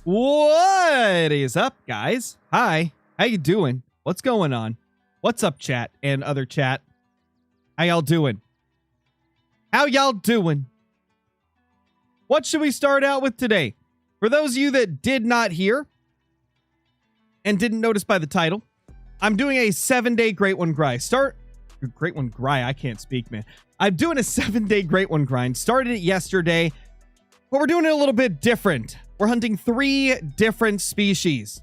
What is up, guys? Hi. How you doing? What's going on? What's up, chat and other chat? How y'all doing? How y'all doing? What should we start out with today? For those of you that did not hear and didn't notice by the title, I'm doing a 7-day Great One grind. Great One grind. I can't speak, man. I'm doing a 7-day Great One grind. Started it yesterday, but we're doing it a little bit different. We're hunting 3 different species.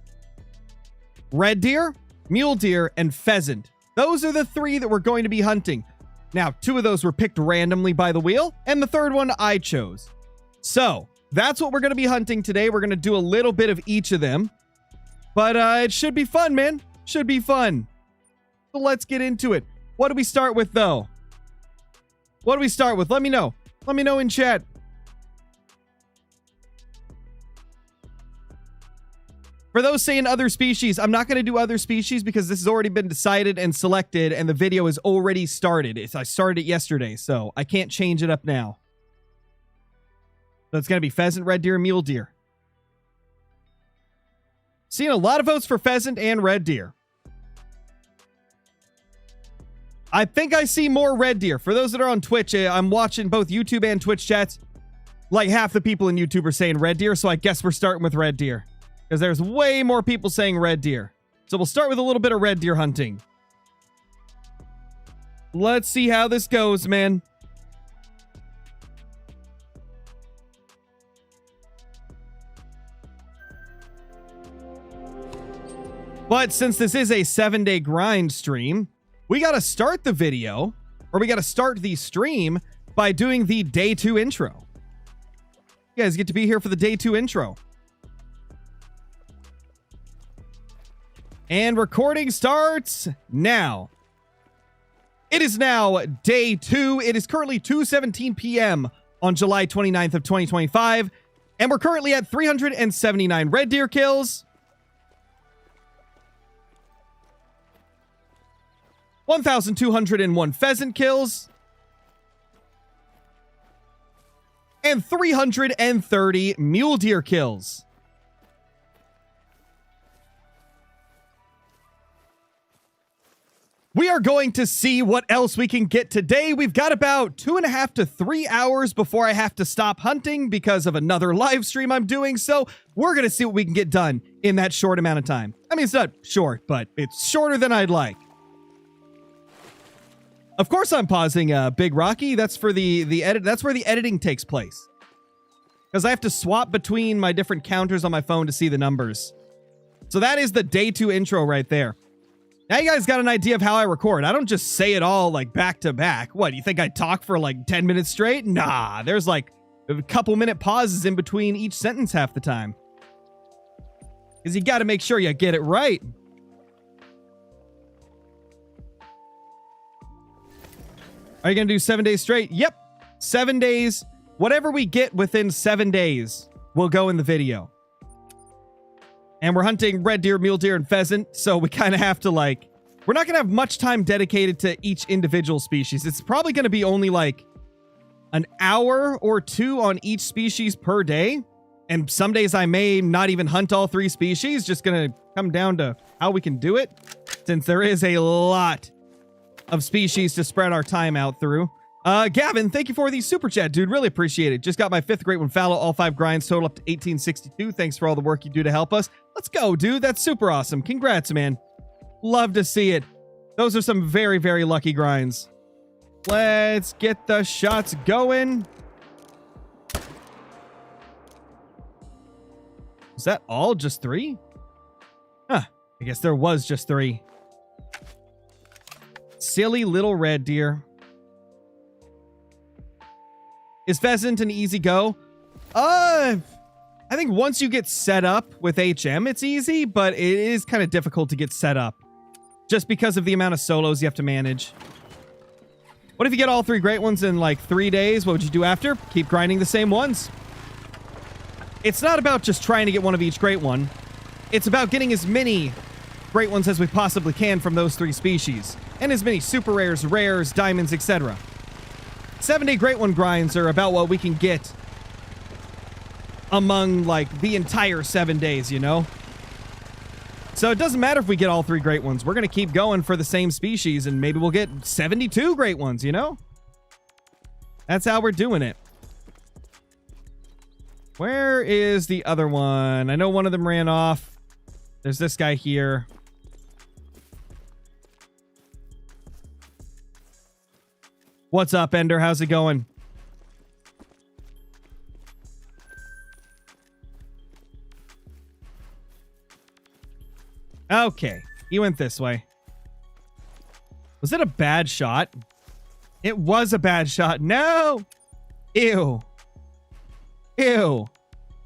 Red deer, mule deer, and pheasant. Those are the 3 that we're going to be hunting. Now, 2 of those were picked randomly by the wheel, and the 3rd one I chose. So, that's what we're going to be hunting today. We're going to do a little bit of each of them. But it should be fun, man. Should be fun. So let's get into it. What do we start with, though? What do we start with? Let me know. Let me know in chat. For those saying other species, I'm not going to do other species because this has already been decided and selected and the video is already started. I started it yesterday, so I can't change it up now. So it's going to be pheasant, red deer, mule deer. Seeing a lot of votes for pheasant and red deer. I think I see more red deer. For those that are on Twitch, I'm watching both YouTube and Twitch chats. Like half the people in YouTube are saying red deer, so I guess we're starting with red deer. Because there's way more people saying red deer. So we'll start with a little bit of red deer hunting. Let's see how this goes, man. But since this is a 7-day grind stream, we got to start the video, or we got to start the stream by doing the day 2 intro. You guys get to be here for the day 2 intro. And recording starts now. It is now day 2. It is currently 2:17 p.m. on July 29th of 2025. And we're currently at 379 red deer kills. 1,201 pheasant kills. And 330 mule deer kills. We are going to see what else we can get today. We've got about 2.5 to 3 hours before I have to stop hunting because of another live stream I'm doing. So we're going to see what we can get done in that short amount of time. I mean, it's not short, but it's shorter than I'd like. Of course, I'm pausing Big Rocky. That's for the edit. That's where the editing takes place. Because I have to swap between my different counters on my phone to see the numbers. So that is the day 2 intro right there. Now you guys got an idea of how I record. I don't just say it all like back to back. What, you think I talk for like 10 minutes straight? Nah, there's like a couple minute pauses in between each sentence half the time. Because you got to make sure you get it right. Are you going to do 7 days straight? Yep. 7 days. Whatever we get within 7 days will go in the video. And we're hunting red deer, mule deer, and pheasant. So we kind of have to like... We're not going to have much time dedicated to each individual species. It's probably going to be only like an hour or 2 on each species per day. And some days I may not even hunt all 3 species. Just going to come down to how we can do it. Since there is a lot of species to spread our time out through. Gavin, thank you for the super chat, dude. Really appreciate it. Just got my 5th Great One fallow, all 5 grinds, total up to 1862. Thanks for all the work you do to help us. Let's go, dude. That's super awesome. Congrats, man. Love to see it. Those are some very, very lucky grinds. Let's get the shots going. Is that all? Just 3? Huh. I guess there was just 3. Silly little red deer. Is pheasant an easy go? I think once you get set up with HM, it's easy, but it is kind of difficult to get set up. Just because of the amount of solos you have to manage. What if you get all 3 great ones in like 3 days? What would you do after? Keep grinding the same ones. It's not about just trying to get one of each great one. It's about getting as many great ones as we possibly can from those 3 species. And as many super rares, rares, diamonds, etc. 7-day Great One grinds are about what we can get among like the entire 7 days, you know? So it doesn't matter if we get all 3 great ones. We're going to keep going for the same species and maybe we'll get 72 great ones, you know? That's how we're doing it. Where is the other one? I know one of them ran off. There's this guy here. What's up, Ender? How's it going? Okay, he went this way. Was it a bad shot? It was a bad shot. No! Ew. Ew.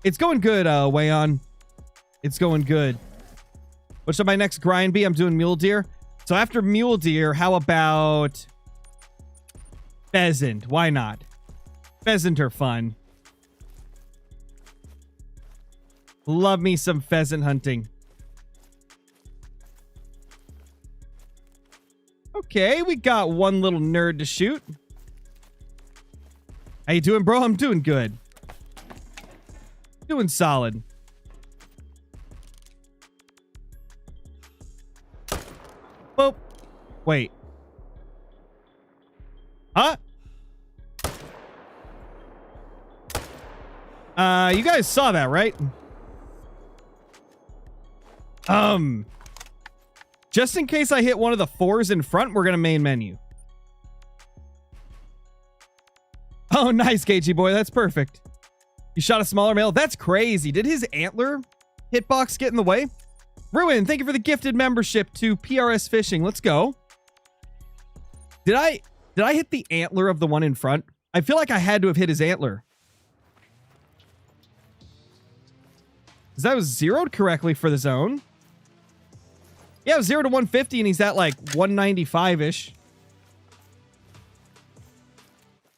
It's going good, Wayon. It's going good. What should my next grind be? I'm doing mule deer. So after mule deer, how about pheasant? Why not? Pheasant are fun. Love me some pheasant hunting. Okay, we got one little nerd to shoot. How you doing, bro? I'm doing good. Doing solid. Boop. Wait. Huh? You guys saw that, right? Just in case I hit one of the 4s in front, we're gonna main menu. Oh, nice, Gagey boy. That's perfect. You shot a smaller male? That's crazy. Did his antler hitbox get in the way? Ruin, thank you for the gifted membership to PRS Fishing. Let's go. Did I hit the antler of the one in front? I feel like I had to have hit his antler. Because that was zeroed correctly for the zone. Yeah, it was 0 to 150 and he's at like 195-ish.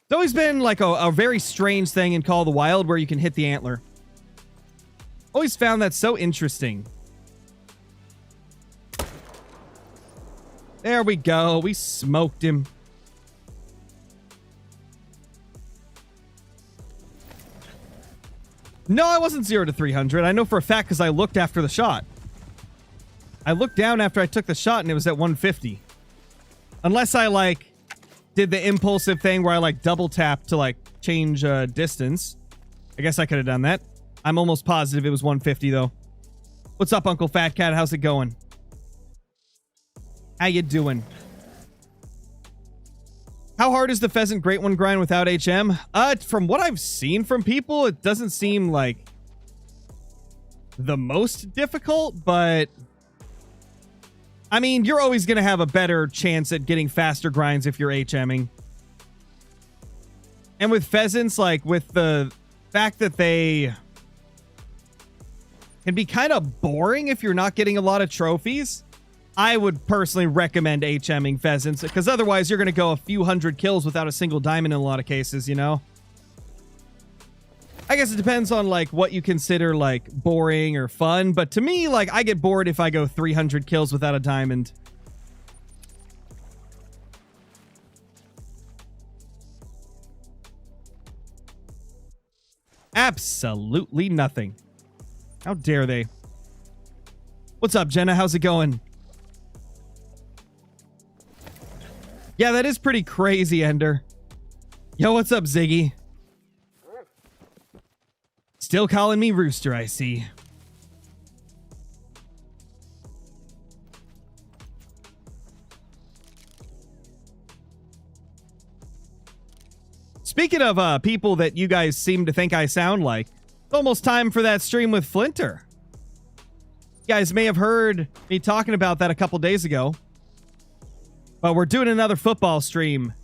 It's always been like a very strange thing in Call of the Wild where you can hit the antler. Always found that so interesting. There we go. We smoked him. No, I wasn't 0 to 300. I know for a fact because I looked after the shot. I looked down after I took the shot and it was at 150. Unless I like did the impulsive thing where I like double tap to like change distance. I guess I could have done that. I'm almost positive it was 150 though. What's up, Uncle Fat Cat? How's it going? How you doing? How hard is the pheasant great one grind without HM? From what I've seen from people, it doesn't seem like the most difficult, but I mean, you're always going to have a better chance at getting faster grinds if you're HMing. And with pheasants, like with the fact that they can be kind of boring if you're not getting a lot of trophies, I would personally recommend HMing pheasants because otherwise you're going to go a few hundred kills without a single diamond in a lot of cases, you know? I guess it depends on like what you consider like boring or fun, but to me, like I get bored if I go 300 kills without a diamond. Absolutely nothing. How dare they? What's up, Jenna? How's it going? Yeah, that is pretty crazy, Ender. Yo, what's up, Ziggy? Still calling me Rooster, I see. Speaking of people that you guys seem to think I sound like, it's almost time for that stream with Flinter. You guys may have heard me talking about that a couple days ago. But we're doing another football stream.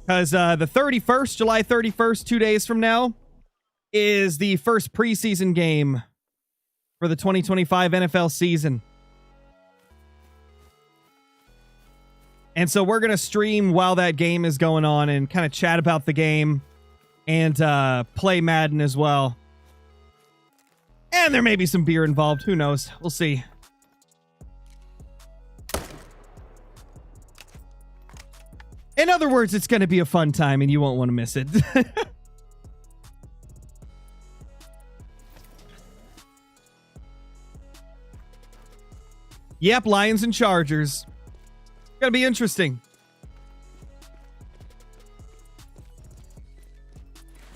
Because the 31st, July 31st, 2 days from now, is the first preseason game for the 2025 NFL season. And so we're going to stream while that game is going on and kind of chat about the game and play Madden as well. And there may be some beer involved. Who knows? We'll see. In other words, it's going to be a fun time and you won't want to miss it. Yep, Lions and Chargers. Gonna be interesting.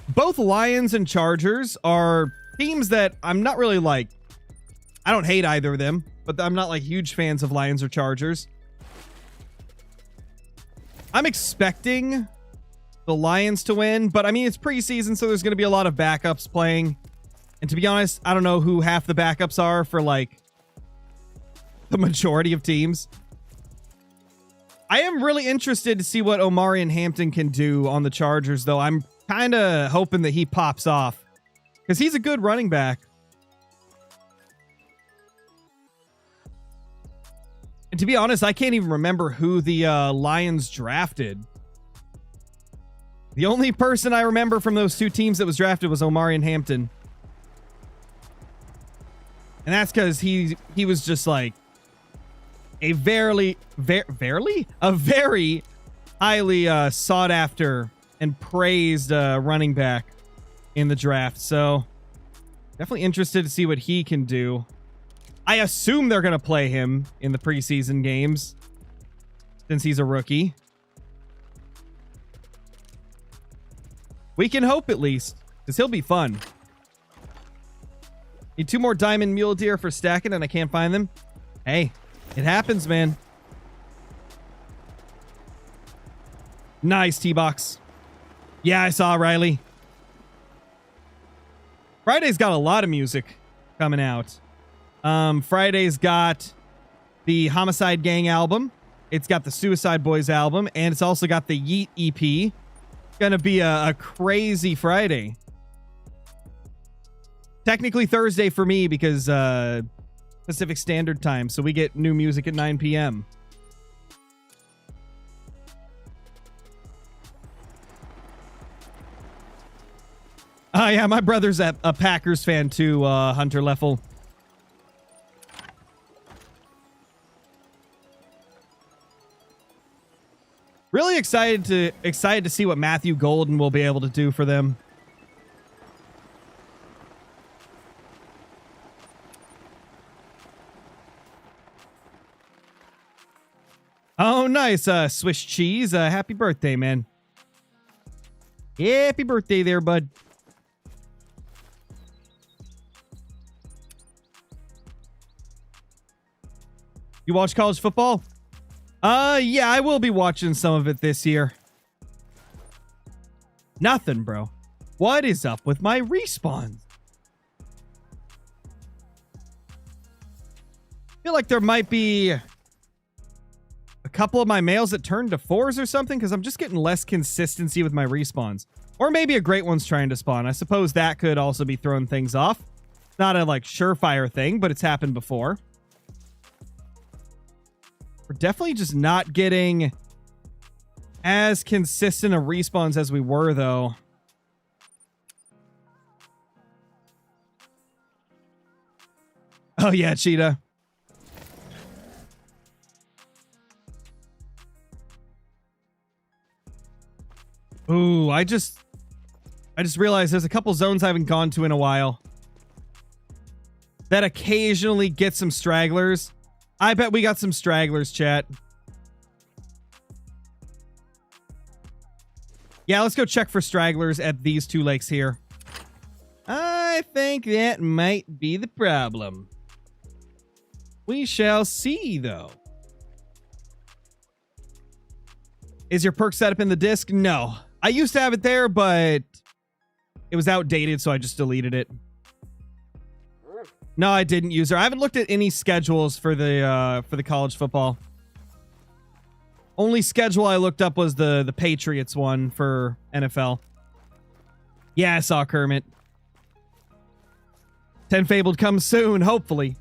Both Lions and Chargers are teams that I'm not really like. I don't hate either of them, but I'm not like huge fans of Lions or Chargers. I'm expecting the Lions to win, but I mean, it's preseason, so there's going to be a lot of backups playing. And to be honest, I don't know who half the backups are for like the majority of teams. I am really interested to see what Omarion Hampton can do on the Chargers, though. I'm kind of hoping that he pops off because he's a good running back. And to be honest, I can't even remember who the Lions drafted. The only person I remember from those two teams that was drafted was Omarion Hampton. And that's because he was just like a very highly sought after and praised running back in the draft. So definitely interested to see what he can do. I assume they're going to play him in the preseason games since he's a rookie. We can hope at least, because he'll be fun. Need 2 more diamond mule deer for stacking and I can't find them. Hey, it happens, man. Nice, T-Box. Yeah, I saw Riley. Friday's got a lot of music coming out. Friday's got the Homicide Gang album. It's got the Suicide Boys album. And it's also got the Yeet EP. It's going to be a crazy Friday. Technically Thursday for me because Pacific Standard Time. So we get new music at 9 p.m. Oh, yeah, my brother's a Packers fan too, Hunter Leffel. Really excited to see what Matthew Golden will be able to do for them. Oh, nice, Swiss cheese. Happy birthday, man. Happy birthday there, bud. You watch college football? Yeah, I will be watching some of it this year. Nothing, bro. What is up with my respawns? I feel like there might be a couple of my males that turned to 4s or something because I'm just getting less consistency with my respawns. Or maybe a great one's trying to spawn. I suppose that could also be throwing things off. It's not a like surefire thing, but it's happened before. We're definitely just not getting as consistent of respawns as we were, though. Oh, yeah, Cheetah. Ooh, I just realized there's a couple zones I haven't gone to in a while that occasionally get some stragglers. I bet we got some stragglers, chat. Yeah, let's go check for stragglers at these 2 lakes here. I think that might be the problem. We shall see, though. Is your perk set up in the disc? No. I used to have it there, but it was outdated, so I just deleted it. No, I didn't use her. I haven't looked at any schedules for the college football. Only schedule I looked up was the Patriots one for NFL. Yeah, I saw Kermit. 10 Fabled comes soon, hopefully.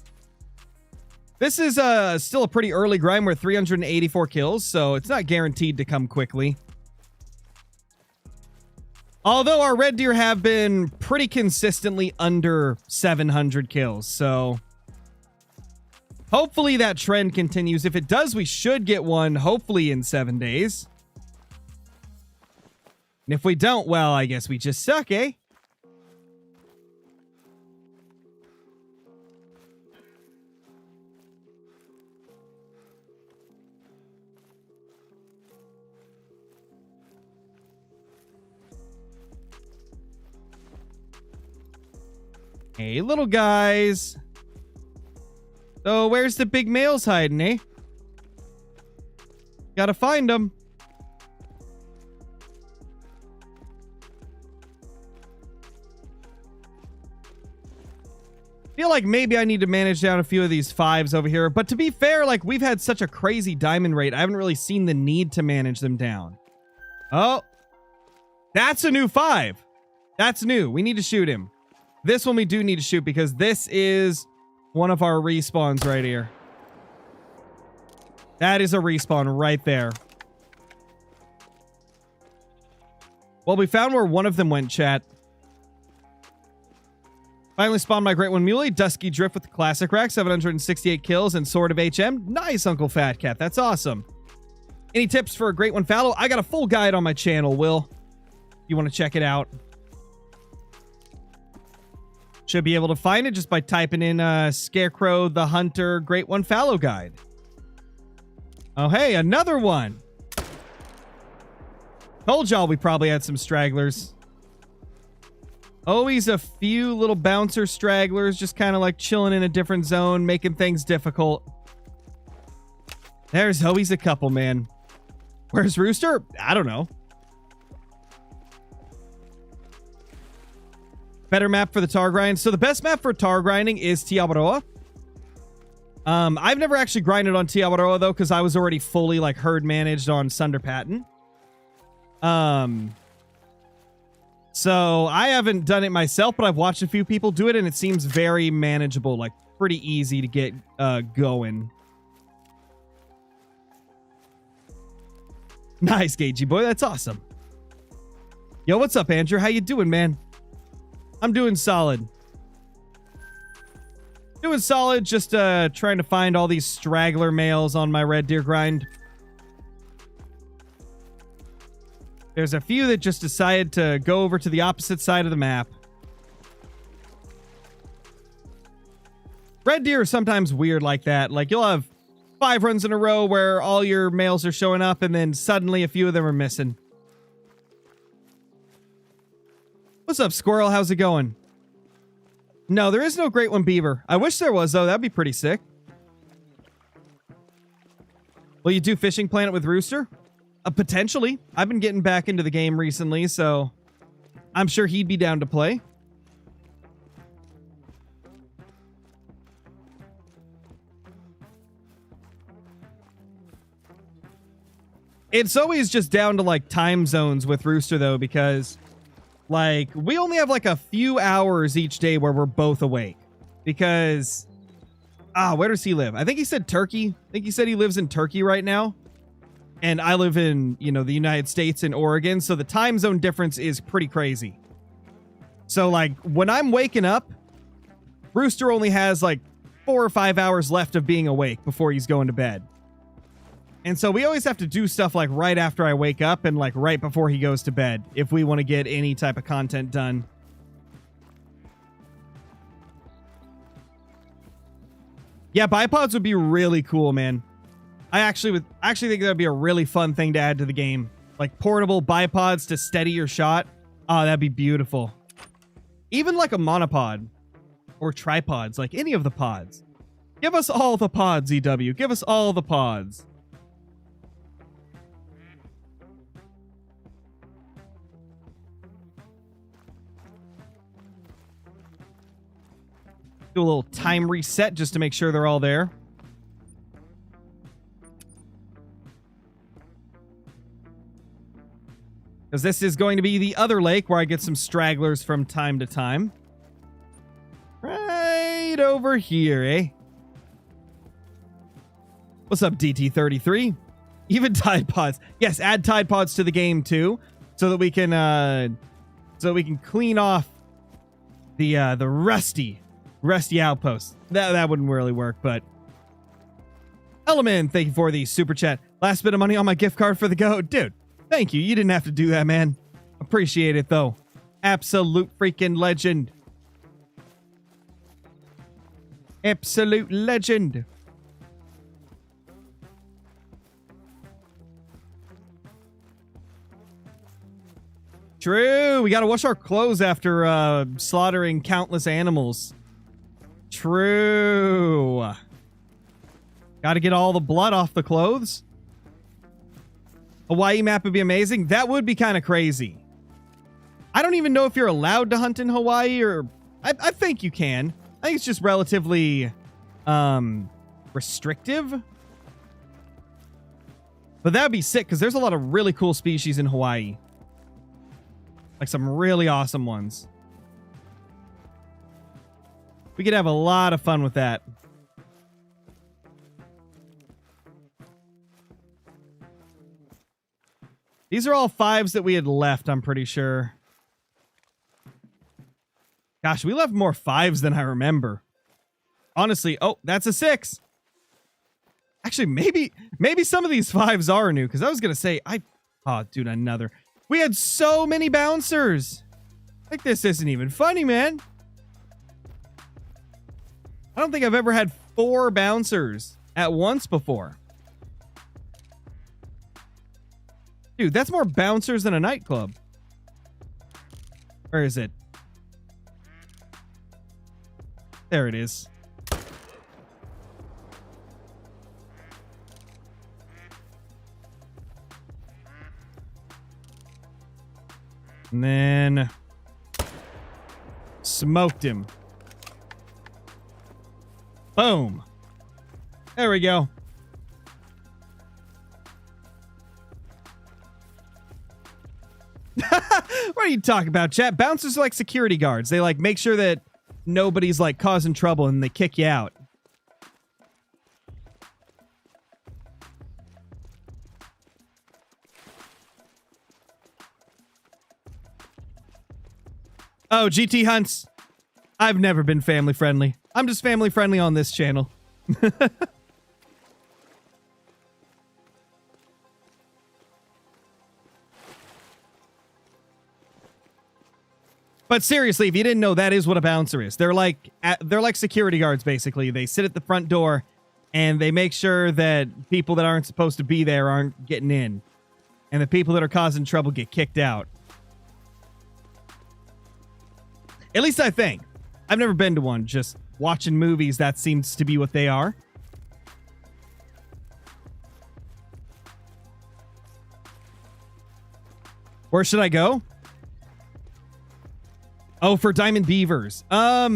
This is still a pretty early grind. We're at 384 kills, so it's not guaranteed to come quickly. Although our red deer have been pretty consistently under 700 kills, so hopefully that trend continues. If it does, we should get one, hopefully in 7 days. And if we don't, well, I guess we just suck, eh? Hey, little guys. So where's the big males hiding, eh? Gotta find them. Feel like maybe I need to manage down a few of these 5s over here. But to be fair, like, we've had such a crazy diamond rate, I haven't really seen the need to manage them down. Oh. That's a new 5. That's new. We need to shoot him. This one we do need to shoot because this is one of our respawns right here. That is a respawn right there. Well, we found where one of them went, chat. Finally spawned my Great One Mule, Dusky Drift with the Classic Rack, 768 kills, and Sword of HM. Nice, Uncle Fat Cat. That's awesome. Any tips for a Great One Fallow? I got a full guide on my channel, Will. You want to check it out. Should be able to find it just by typing in Scarecrow the Hunter Great One Fallow Guide. Oh, hey, another one. Told y'all we probably had some stragglers. Always a few little bouncer stragglers just kind of like chilling in a different zone, making things difficult. There's always a couple, man. Where's Rooster? I don't know. Better map for the tar grind. So the best map for tar grinding is Tiabaroa. I've never actually grinded on Tiabaroa though, because I was already fully like herd managed on Sunder Patton. So I haven't done it myself, but I've watched a few people do it and it seems very manageable, like pretty easy to get going. Nice, Gagey boy. That's awesome. Yo, what's up, Andrew? How you doing, man? I'm doing solid. Doing solid, just trying to find all these straggler males on my Red Deer grind. There's a few that just decided to go over to the opposite side of the map. Red Deer are sometimes weird like that. Like, you'll have 5 runs in a row where all your males are showing up, and then suddenly a few of them are missing. What's up, Squirrel? How's it going? No, there is no Great One Beaver. I wish there was, though. That'd be pretty sick. Will you do Fishing Planet with Rooster? Potentially. I've been getting back into the game recently, so I'm sure he'd be down to play. It's always just down to like time zones with Rooster though, because like we only have like a few hours each day where we're both awake. Because where does he live? I think he said Turkey. I think he said he lives in Turkey right now. And I live in, you know, the United States in Oregon. So the time zone difference is pretty crazy. So like when I'm waking up, Rooster only has like 4 or 5 hours left of being awake before he's going to bed. And so we always have to do stuff like right after I wake up and like right before he goes to bed if we want to get any type of content done. Yeah, bipods would be really cool, man. I actually think that would be a really fun thing to add to the game. Like portable bipods to steady your shot. Oh, that'd be beautiful. Even like a monopod or tripods, like any of the pods. Give us all the pods, EW. Give us all the pods. Do a little time reset just to make sure they're all there. Because this is going to be the other lake where I get some stragglers from time to time. Right over here, eh? What's up, DT33? Even Tide Pods. Yes, add Tide Pods to the game too, so that we can clean off the rusty outposts. That wouldn't really work, but Element, thank you for the super chat. Last bit of money on my gift card for the goat, dude. Thank you. You didn't have to do that, man. Appreciate it, though. Absolute freaking legend. Absolute legend. True. We got to wash our clothes after slaughtering countless animals. True. Got to get all the blood off the clothes. Hawaii map would be amazing. That would be kind of crazy. I don't even know if you're allowed to hunt in Hawaii, or I think you can. I think it's just relatively restrictive. But that would be sick because there's a lot of really cool species in Hawaii. Like some really awesome ones. We could have a lot of fun with that. These are all 5s that we had left, I'm pretty sure. Gosh, we left more 5s than I remember. Honestly, oh, that's a 6. Actually, maybe some of these 5s are new, because I was going to say, oh, dude, another. We had so many bouncers. Like, this isn't even funny, man. I don't think I've ever had 4 bouncers at once before. Dude, that's more bouncers than a nightclub. Where is it? There it is. And then smoked him. Boom. There we go. What are you talking about, chat? Bouncers are like security guards. They like make sure that nobody's like causing trouble and they kick you out. Oh, GT hunts. I've never been family friendly. I'm just family friendly on this channel. But seriously, if you didn't know, that is what a bouncer is. They're like security guards, basically. They sit at the front door, and they make sure that people that aren't supposed to be there aren't getting in. And the people that are causing trouble get kicked out. At least I think. I've never been to one. Just watching movies, that seems to be what they are. Where should I go? Oh, for diamond beavers. I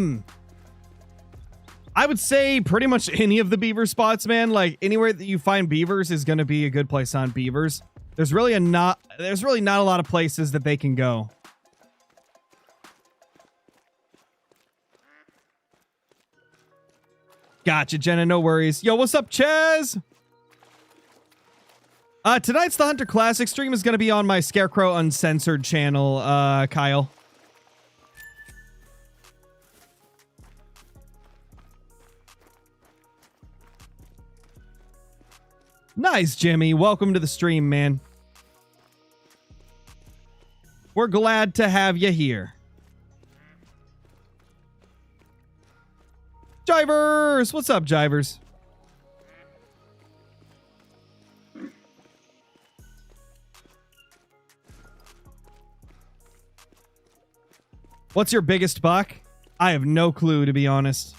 would say pretty much any of the beaver spots, man. Like anywhere that you find beavers is going to be a good place on beavers. There's really not a lot of places that they can go. Gotcha, Jenna. No worries. Yo, what's up, Chaz? Tonight's the Hunter Classic stream is going to be on my Scarecrow Uncensored channel, Kyle. Nice, Jimmy. Welcome to the stream, man. We're glad to have you here. Jivers! What's up, Jivers? What's your biggest buck? I have no clue, to be honest.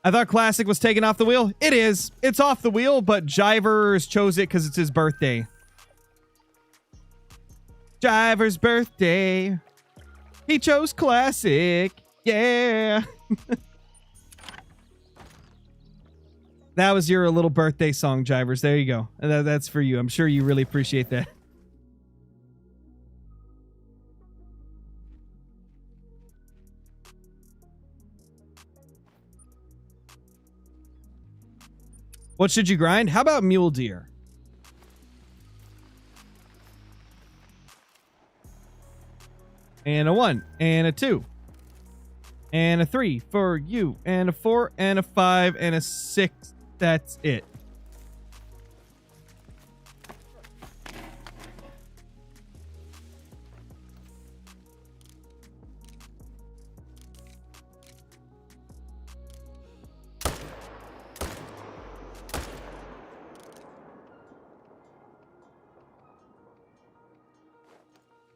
I thought Classic was taken off the wheel. It is. It's off the wheel, but Jivers chose it because it's his birthday. Jivers' birthday. He chose Classic. Yeah. That was your little birthday song, Jivers. There you go. That's for you. I'm sure you really appreciate that. What should you grind? How about mule deer? And a 1, and a 2, and a 3 for you, and a 4, and a 5, and a 6. That's it.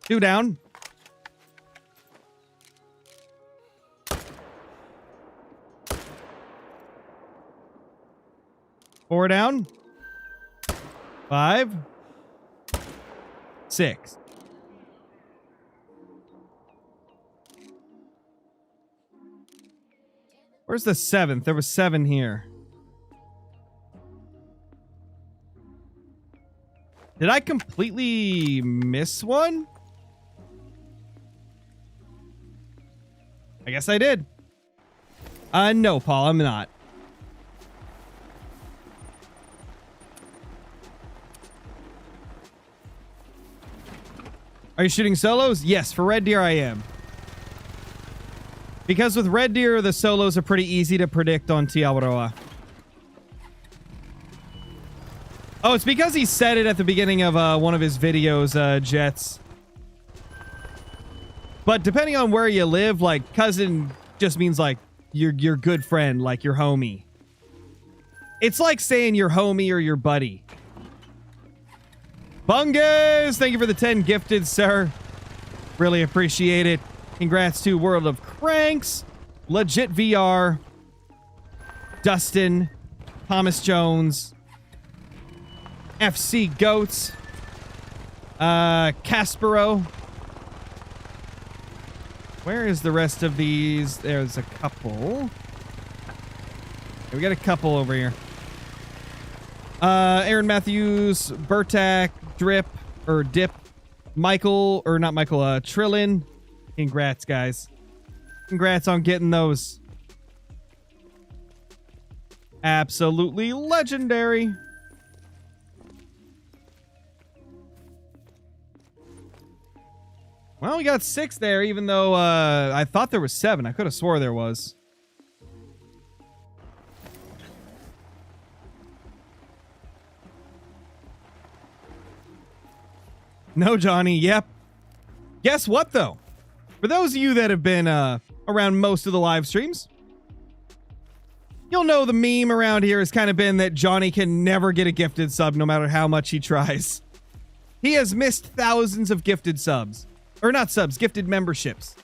2 down. Four down. 5. 6. Where's the 7th? There was 7 here. Did I completely miss one? I guess I did. No, Paul, I'm not. Are you shooting solos? Yes, for red deer I am. Because with red deer, the solos are pretty easy to predict on Tiawaroa. Oh, it's because he said it at the beginning of one of his videos, Jets. But depending on where you live, like, cousin just means, like, your good friend, like your homie. It's like saying your homie or your buddy. Bungus, thank you for the 10 gifted, sir. Really appreciate it. Congrats to World of Cranks, Legit VR, Dustin, Thomas Jones, FC Goats, Caspero. Where is the rest of these? There's a couple. We got a couple over here. Aaron Matthews, Bertak, Drip, or Dip, Michael, or not Michael, Trillin. Congrats, guys. Congrats on getting those. Absolutely legendary. Well, we got 6 there, even though I thought there was 7. I could have swore there was. No, Johnny. Yep. Guess what, though? For those of you that have been around most of the live streams, you'll know the meme around here has kind of been that Johnny can never get a gifted sub no matter how much he tries. He has missed thousands of gifted subs. Or not subs, gifted memberships.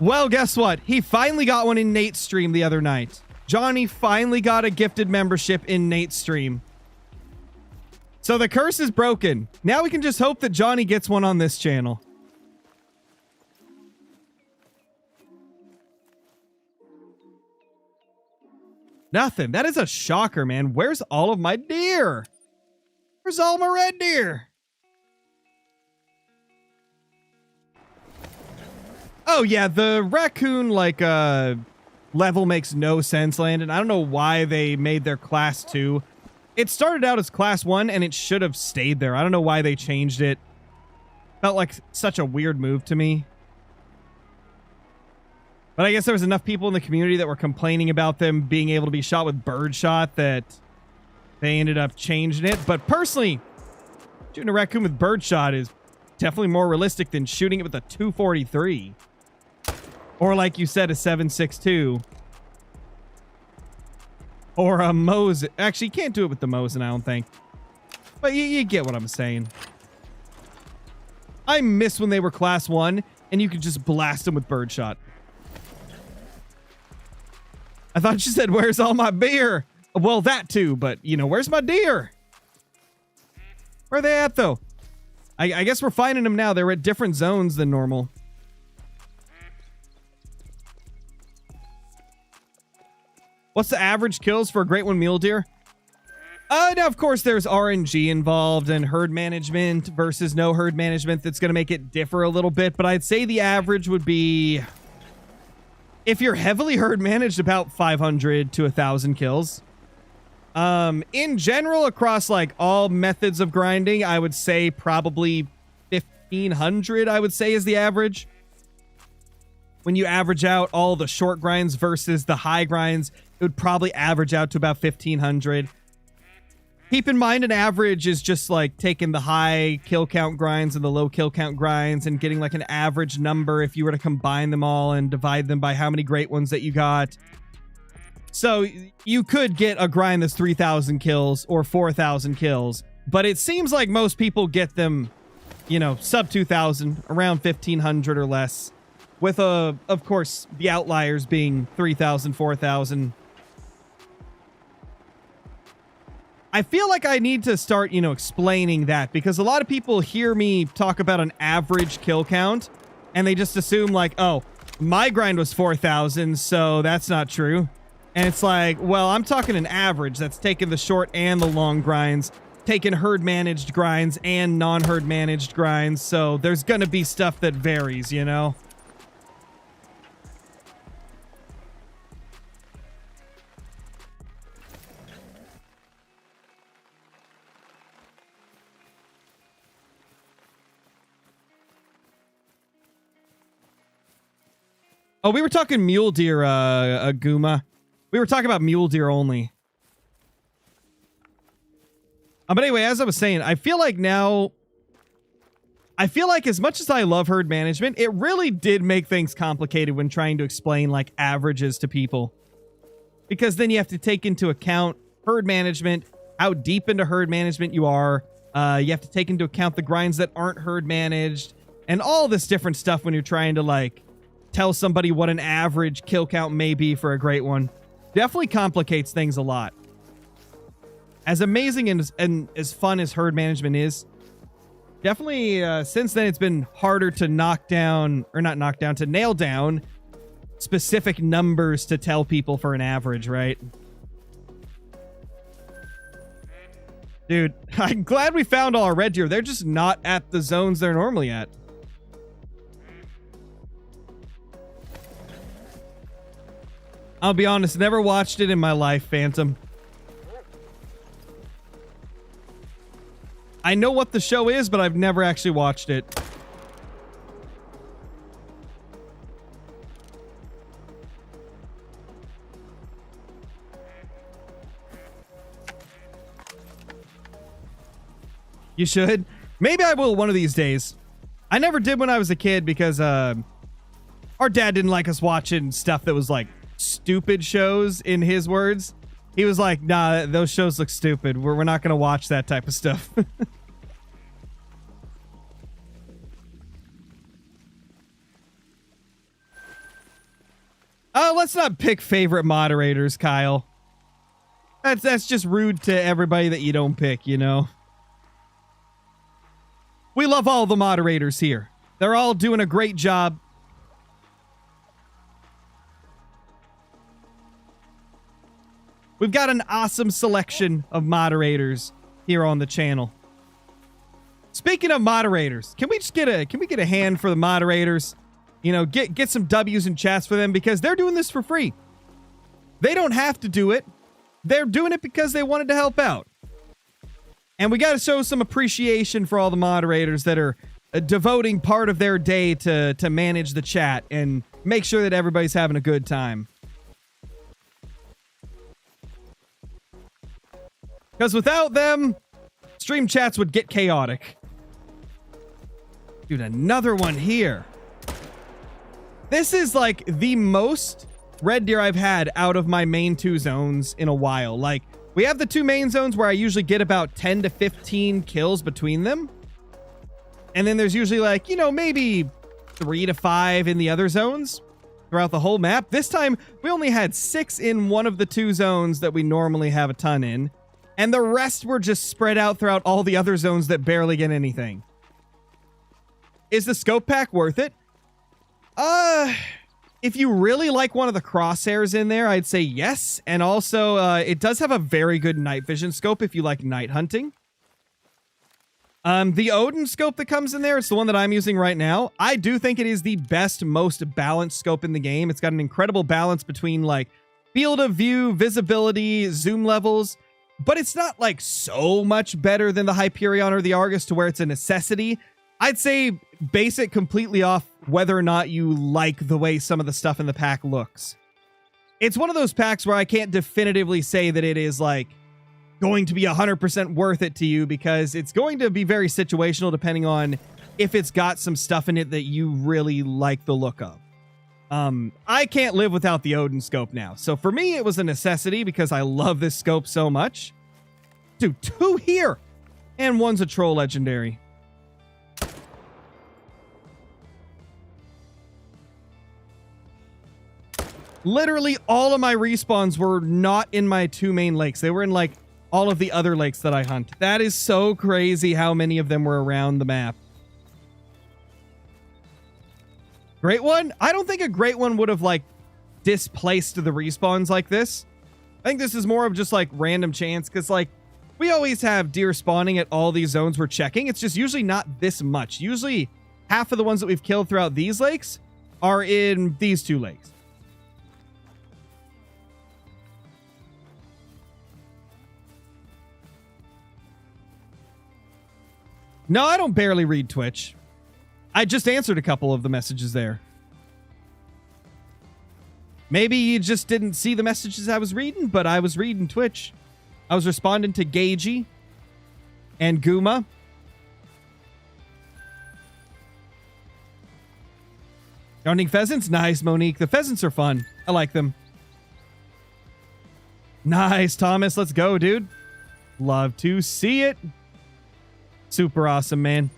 Well, guess what? He finally got one in Nate's stream the other night. Johnny finally got a gifted membership in Nate's stream. So the curse is broken. Now we can just hope that Johnny gets one on this channel. Nothing. That is a shocker, man. Where's all of my deer? Where's all my red deer? Oh, yeah, the raccoon, like, level makes no sense, Landon. I don't know why they made their class 2. It started out as class 1, and it should have stayed there. I don't know why they changed it. Felt like such a weird move to me. But I guess there was enough people in the community that were complaining about them being able to be shot with birdshot that they ended up changing it. But personally, shooting a raccoon with birdshot is definitely more realistic than shooting it with a 243. Or like you said, a 7.62. Or a Mosin. Actually, you can't do it with the Mosin, I don't think. But you get what I'm saying. I miss when they were class 1 and you could just blast them with birdshot. I thought you said, where's all my beer? Well, that too, but, you know, where's my deer? Where are they at, though? I guess we're finding them now. They're at different zones than normal. What's the average kills for a great one mule deer? Now, of course, there's RNG involved and herd management versus no herd management that's going to make it differ a little bit. But I'd say the average would be, if you're heavily herd managed, about 500 to 1,000 kills. In general, across like all methods of grinding, I would say probably 1,500, I would say, is the average. When you average out all the short grinds versus the high grinds, it would probably average out to about 1,500. Keep in mind, an average is just like taking the high kill count grinds and the low kill count grinds and getting like an average number if you were to combine them all and divide them by how many great ones that you got. So you could get a grind that's 3,000 kills or 4,000 kills, but it seems like most people get them you know, sub 2,000, around 1,500 or less. With, of course, the outliers being 3,000, 4,000. I feel like I need to start, you know, explaining that, because a lot of people hear me talk about an average kill count and they just assume like, oh, my grind was 4,000, so that's not true. And it's like, well, I'm talking an average that's taking the short and the long grinds, taking herd managed grinds and non-herd managed grinds. So there's going to be stuff that varies, you know? Oh, we were talking mule deer, Guma. We were talking about mule deer only. But anyway, as I was saying, I feel like now... I feel like as much as I love herd management, it really did make things complicated when trying to explain, like, averages to people. Because then you have to take into account herd management, how deep into herd management you are. You have to take into account the grinds that aren't herd managed. And all this different stuff when you're trying to, like, tell somebody what an average kill count may be for a great one. Definitely complicates things a lot. As amazing and as fun as herd management is, definitely since then it's been harder to knock down, or not knock down, to nail down specific numbers to tell people for an average, right? Dude, I'm glad we found all our red deer. They're just not at the zones they're normally at. I'll be honest, never watched it in my life, Phantom. I know what the show is, but I've never actually watched it. You should. Maybe I will one of these days. I never did when I was a kid because our dad didn't like us watching stuff that was like stupid shows, in his words. He was like, nah, those shows look stupid. We're not going to watch that type of stuff. Let's not pick favorite moderators, Kyle. That's just rude to everybody that you don't pick, you know? We love all the moderators here. They're all doing a great job. We've got an awesome selection of moderators here on the channel. Speaking of moderators, can we get a hand for the moderators? You know, get some W's and chats for them, because they're doing this for free. They don't have to do it. They're doing it because they wanted to help out. And we got to show some appreciation for all the moderators that are devoting part of their day to manage the chat and make sure that everybody's having a good time. Because without them, stream chats would get chaotic. Dude, another one here. This is like the most red deer I've had out of my main two zones in a while. Like, we have the two main zones where I usually get about 10 to 15 kills between them. And then there's usually like, you know, maybe 3 to 5 in the other zones throughout the whole map. This time, we only had 6 in one of the two zones that we normally have a ton in. And the rest were just spread out throughout all the other zones that barely get anything. Is the scope pack worth it? If you really like one of the crosshairs in there, I'd say yes. And also, it does have a very good night vision scope if you like night hunting. The Odin scope that comes in there, it's the one that I'm using right now. I do think it is the best, most balanced scope in the game. It's got an incredible balance between like field of view, visibility, zoom levels. But it's not like so much better than the Hyperion or the Argus to where it's a necessity. I'd say base it completely off whether or not you like the way some of the stuff in the pack looks. It's one of those packs where I can't definitively say that it is like going to be 100% worth it to you, because it's going to be very situational depending on if it's got some stuff in it that you really like the look of. I can't live without the Odin scope now. So for me, it was a necessity because I love this scope so much. Dude, 2 here. And 1's a troll legendary. Literally all of my respawns were not in my 2 main lakes. They were in like all of the other lakes that I hunt. That is so crazy how many of them were around the map. Great one? I don't think a great one would have like displaced the respawns like this. I think this is more of just like random chance because like we always have deer spawning at all these zones we're checking. It's just usually not this much. Usually half of the ones that we've killed throughout these lakes are in these 2 lakes. No, I don't barely read Twitch. I just answered a couple of the messages there. Maybe you just didn't see the messages I was reading, but I was reading Twitch. I was responding to Gagey and Guma. Hunting pheasants? Nice, Monique. The pheasants are fun. I like them. Nice, Thomas. Let's go, dude. Love to see it. Super awesome, man.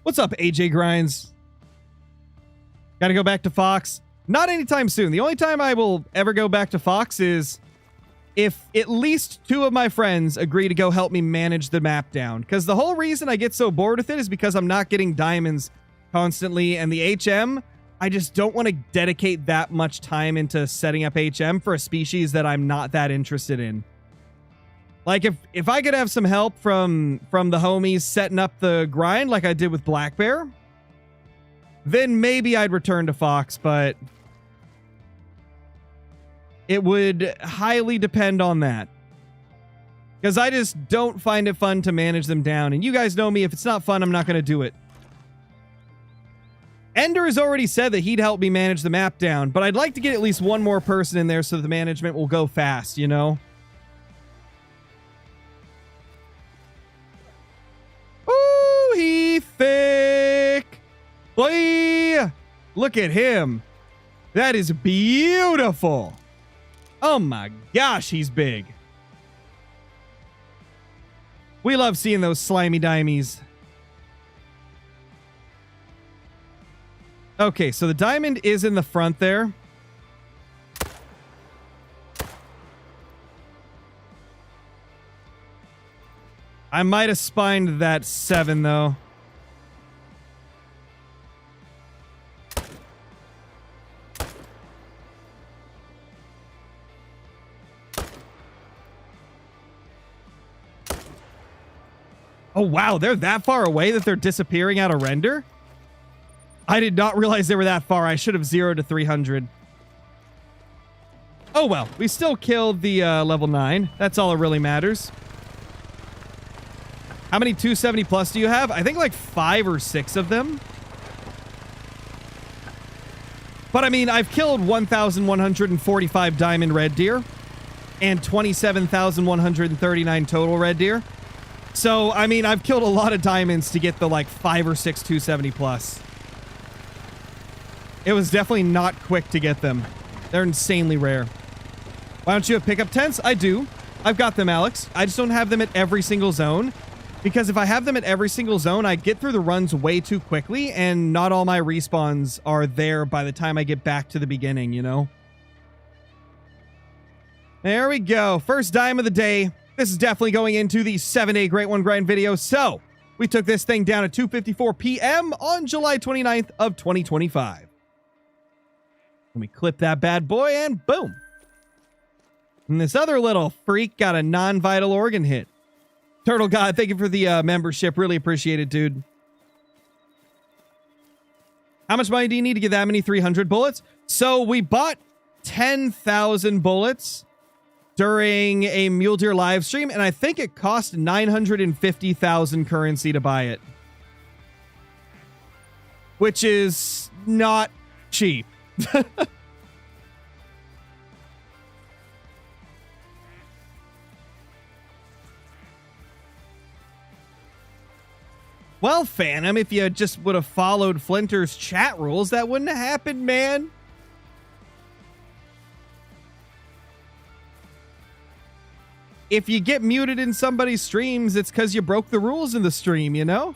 What's up, AJ Grinds? Gotta go back to Fox. Not anytime soon. The only time I will ever go back to Fox is if at least 2 of my friends agree to go help me manage the map down. Because the whole reason I get so bored with it is because I'm not getting diamonds constantly. And the HM, I just don't want to dedicate that much time into setting up HM for a species that I'm not that interested in. Like, if I could have some help from the homies setting up the grind like I did with Black Bear, then maybe I'd return to Fox, but it would highly depend on that. Because I just don't find it fun to manage them down. And you guys know me, if it's not fun, I'm not going to do it. Ender has already said that he'd help me manage the map down, but I'd like to get at least one more person in there so the management will go fast, you know? Ooh, he thick. Boy, look at him. That is beautiful. Oh my gosh, he's big. We love seeing those slimy diamies. Okay, so the diamond is in the front there. I might have spined that 7, though. Oh, wow, they're that far away that they're disappearing out of render? I did not realize they were that far. I should have 0 to 300. Oh, well, we still killed the level 9. That's all that really matters. How many 270 plus do you have? I think like 5 or 6 of them. But I mean, I've killed 1,145 diamond red deer and 27,139 total red deer. So, I mean, I've killed a lot of diamonds to get the like 5 or 6 270 plus. It was definitely not quick to get them. They're insanely rare. Why don't you have pickup tents? I do. I've got them, Alex. I just don't have them at every single zone. Because if I have them at every single zone, I get through the runs way too quickly, and not all my respawns are there by the time I get back to the beginning, you know? There we go. First dime of the day. This is definitely going into the 7-day Great One Grind video. So, we took this thing down at 2:54 p.m. on July 29th of 2025. Let me clip that bad boy, and boom. And this other little freak got a non-vital organ hit. Turtle God, thank you for the membership. Really appreciate it, dude. How much money do you need to get that many 300 bullets? So we bought 10,000 bullets during a Mule Deer live stream, and I think it cost 950,000 currency to buy it. Which is not cheap. Well, Phantom, if you just would have followed Flinter's chat rules, that wouldn't have happened, man. If you get muted in somebody's streams, it's because you broke the rules in the stream, you know?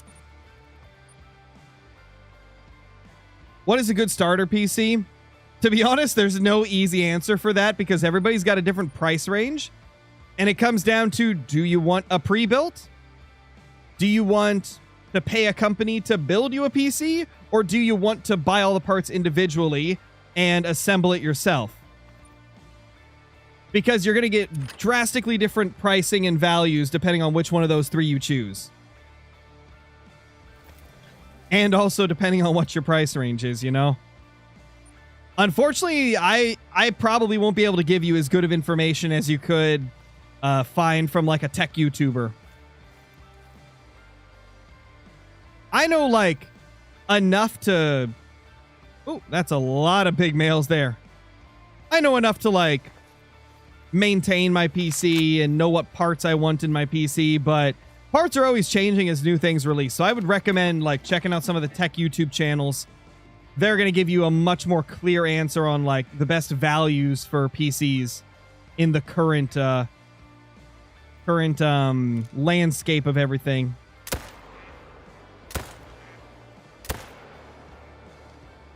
What is a good starter PC? To be honest, there's no easy answer for that because everybody's got a different price range. And it comes down to, do you want a pre-built? Do you want to pay a company to build you a PC? Or do you want to buy all the parts individually and assemble it yourself? Because you're going to get drastically different pricing and values depending on which one of those three you choose. And also depending on what your price range is, you know? Unfortunately, I probably won't be able to give you as good of information as you could find from like a tech YouTuber. I know like enough to... Oh, that's a lot of big males there. I know enough to like maintain my PC and know what parts I want in my PC, but parts are always changing as new things release. So I would recommend like checking out some of the tech YouTube channels. They're going to give you a much more clear answer on like the best values for PCs in the current landscape of everything.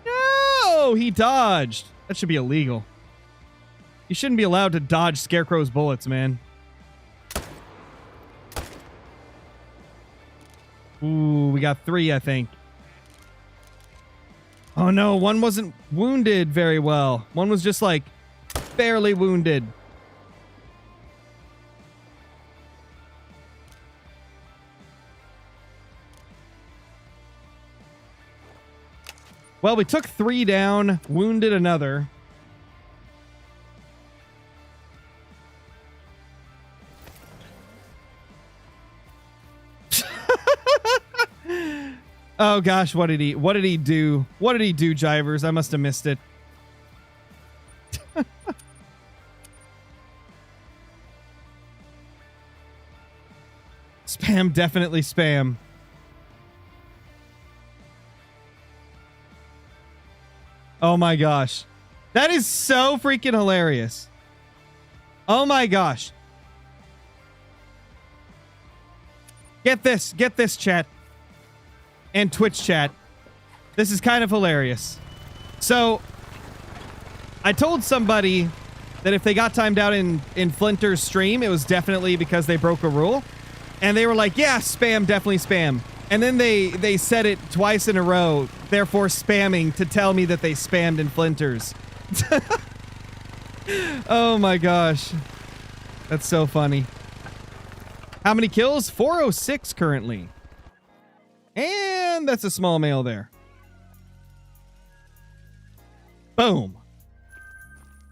No, he dodged. That should be illegal. You shouldn't be allowed to dodge Scarecrow's bullets, man. Ooh, we got 3, I think. Oh no, one wasn't wounded very well. One was just like barely wounded. Well, we took 3 down, wounded another. Oh gosh, what did he do? What did he do, Jivers? I must have missed it. Spam, definitely spam. Oh my gosh. That is so freaking hilarious. Oh my gosh. Get this, chat. And Twitch chat. This is kind of hilarious. So, I told somebody that if they got timed out in Flinter's stream, it was definitely because they broke a rule. And they were like, yeah, spam, definitely spam. And then they said it twice in a row, therefore spamming to tell me that they spammed in Flinters. Oh my gosh. That's so funny. How many kills? 406 currently. And that's a small male there. Boom.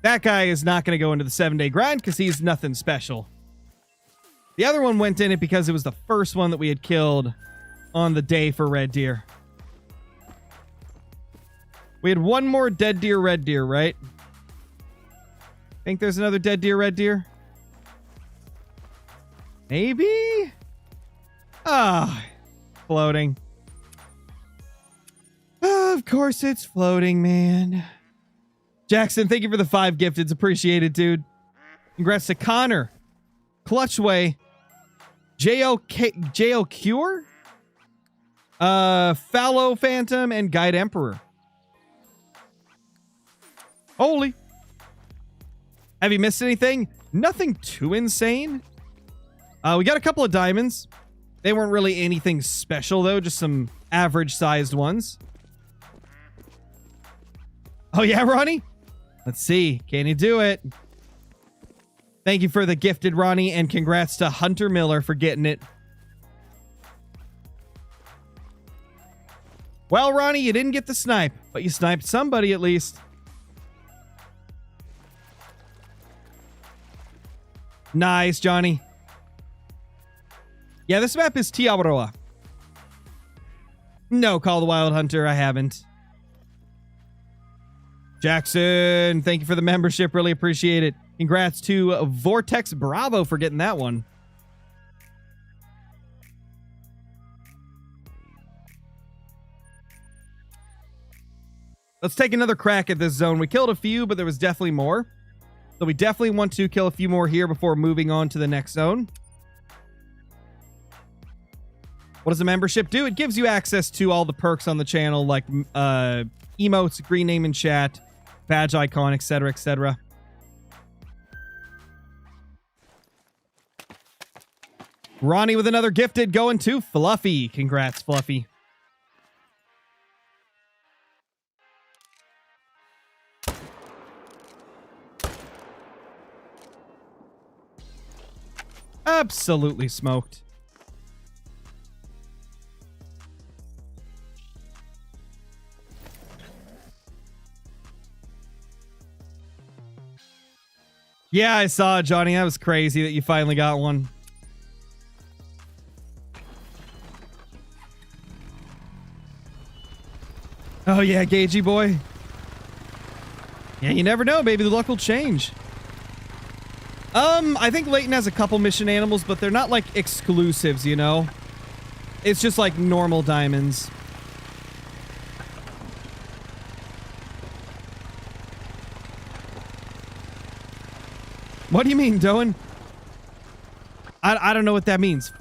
That guy is not going to go into the 7-day grind because he's nothing special. The other one went in it because it was the first one that we had killed on the day for red deer. We had one more dead deer, red deer, right? Think there's another dead deer, red deer? Maybe? Ah, floating. Of course it's floating, man. Jackson, thank you for the 5 gifteds. Appreciate it, dude. Congrats to Connor, Clutchway, JL Cure, Fallow Phantom, and Guide Emperor. Holy. Have you missed anything? Nothing too insane. We got a couple of diamonds. They weren't really anything special, though. Just some average-sized ones. Oh, yeah, Ronnie? Let's see. Can you do it? Thank you for the gifted, Ronnie, and congrats to Hunter Miller for getting it. Well, Ronnie, you didn't get the snipe, but you sniped somebody at least. Nice, Johnny. Yeah, this map is Tiaroa. No, Call the Wild Hunter, I haven't. Jackson, thank you for the membership. Really appreciate it. Congrats to Vortex Bravo for getting that one. Let's take another crack at this zone. We killed a few, but there was definitely more. So we definitely want to kill a few more here before moving on to the next zone. What does the membership do? It gives you access to all the perks on the channel, like emotes, green name in chat, badge icon, etc., etc. Ronnie with another gifted going to Fluffy. Congrats, Fluffy. Absolutely smoked. Yeah, I saw it, Johnny. That was crazy that you finally got one. Oh, yeah, Gagey boy. Yeah, you never know. Maybe the luck will change. I think Leighton has a couple mission animals, but they're not, like, exclusives, you know? It's just, like, normal diamonds. What do you mean, Doan? I don't know what that means.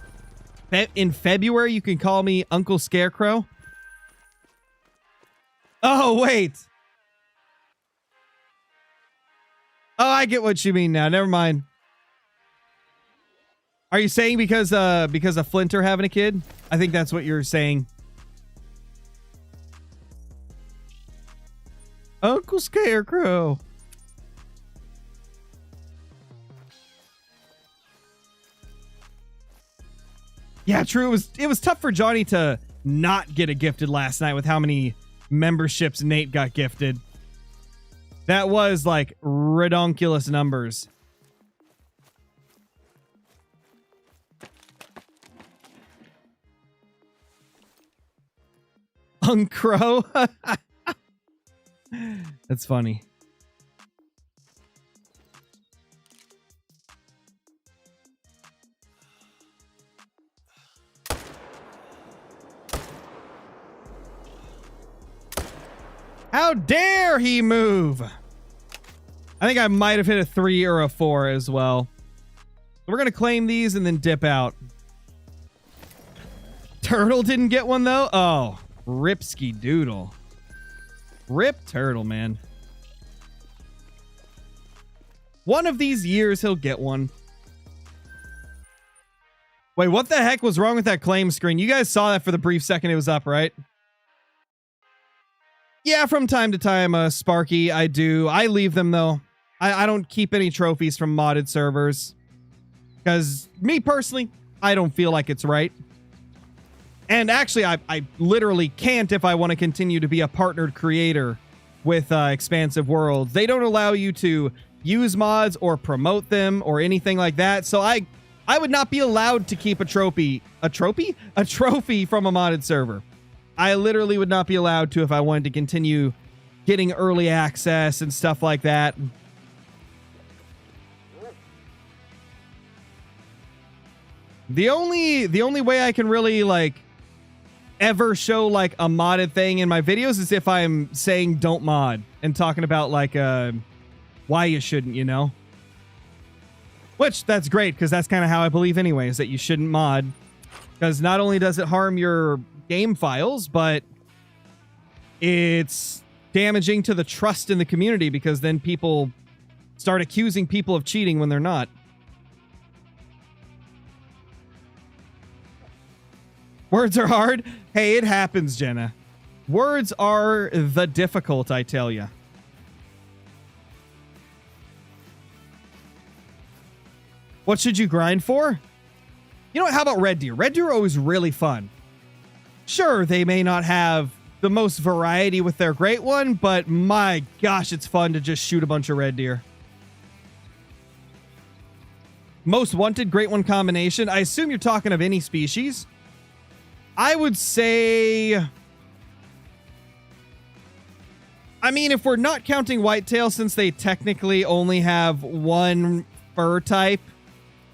In February, you can call me Uncle Scarecrow? Oh, wait. Oh, I get what you mean now. Never mind. Are you saying because of Flinter having a kid? I think that's what you're saying. Uncle Scarecrow. Yeah, true. It was tough for Johnny to not get a gifted last night with how many memberships Nate got gifted. That was like redonkulous numbers. Uncrow. That's funny. How dare he move? I think I might have hit a 3 or a 4 as well. We're going to claim these and then dip out. Turtle didn't get one, though? Oh, ripsky doodle. Rip Turtle, man. One of these years, he'll get one. Wait, what the heck was wrong with that claim screen? You guys saw that for the brief second it was up, right? Yeah, from time to time, Sparky, I do. I leave them, though. I don't keep any trophies from modded servers. Because, me personally, I don't feel like it's right. And actually, I literally can't if I want to continue to be a partnered creator with Expansive Worlds. They don't allow you to use mods or promote them or anything like that. So I would not be allowed to keep a trophy. A trophy? A trophy from a modded server. I literally would not be allowed to if I wanted to continue getting early access and stuff like that. The only way I can really like ever show like a modded thing in my videos is if I'm saying don't mod and talking about like why you shouldn't, you know? Which that's great because that's kind of how I believe anyways, that you shouldn't mod, because not only does it harm your game files, but it's damaging to the trust in the community, because then people start accusing people of cheating when they're not. Words are hard. Hey, it happens, Jenna. Words are the difficult, I tell ya. What should you grind for? You know what? How about Red Deer? Red Deer are always really fun. Sure, they may not have the most variety with their Great One, but my gosh, it's fun to just shoot a bunch of Red Deer. Most Wanted Great One combination. I assume you're talking of any species. I would say, I mean, if we're not counting whitetail, since they technically only have one fur type,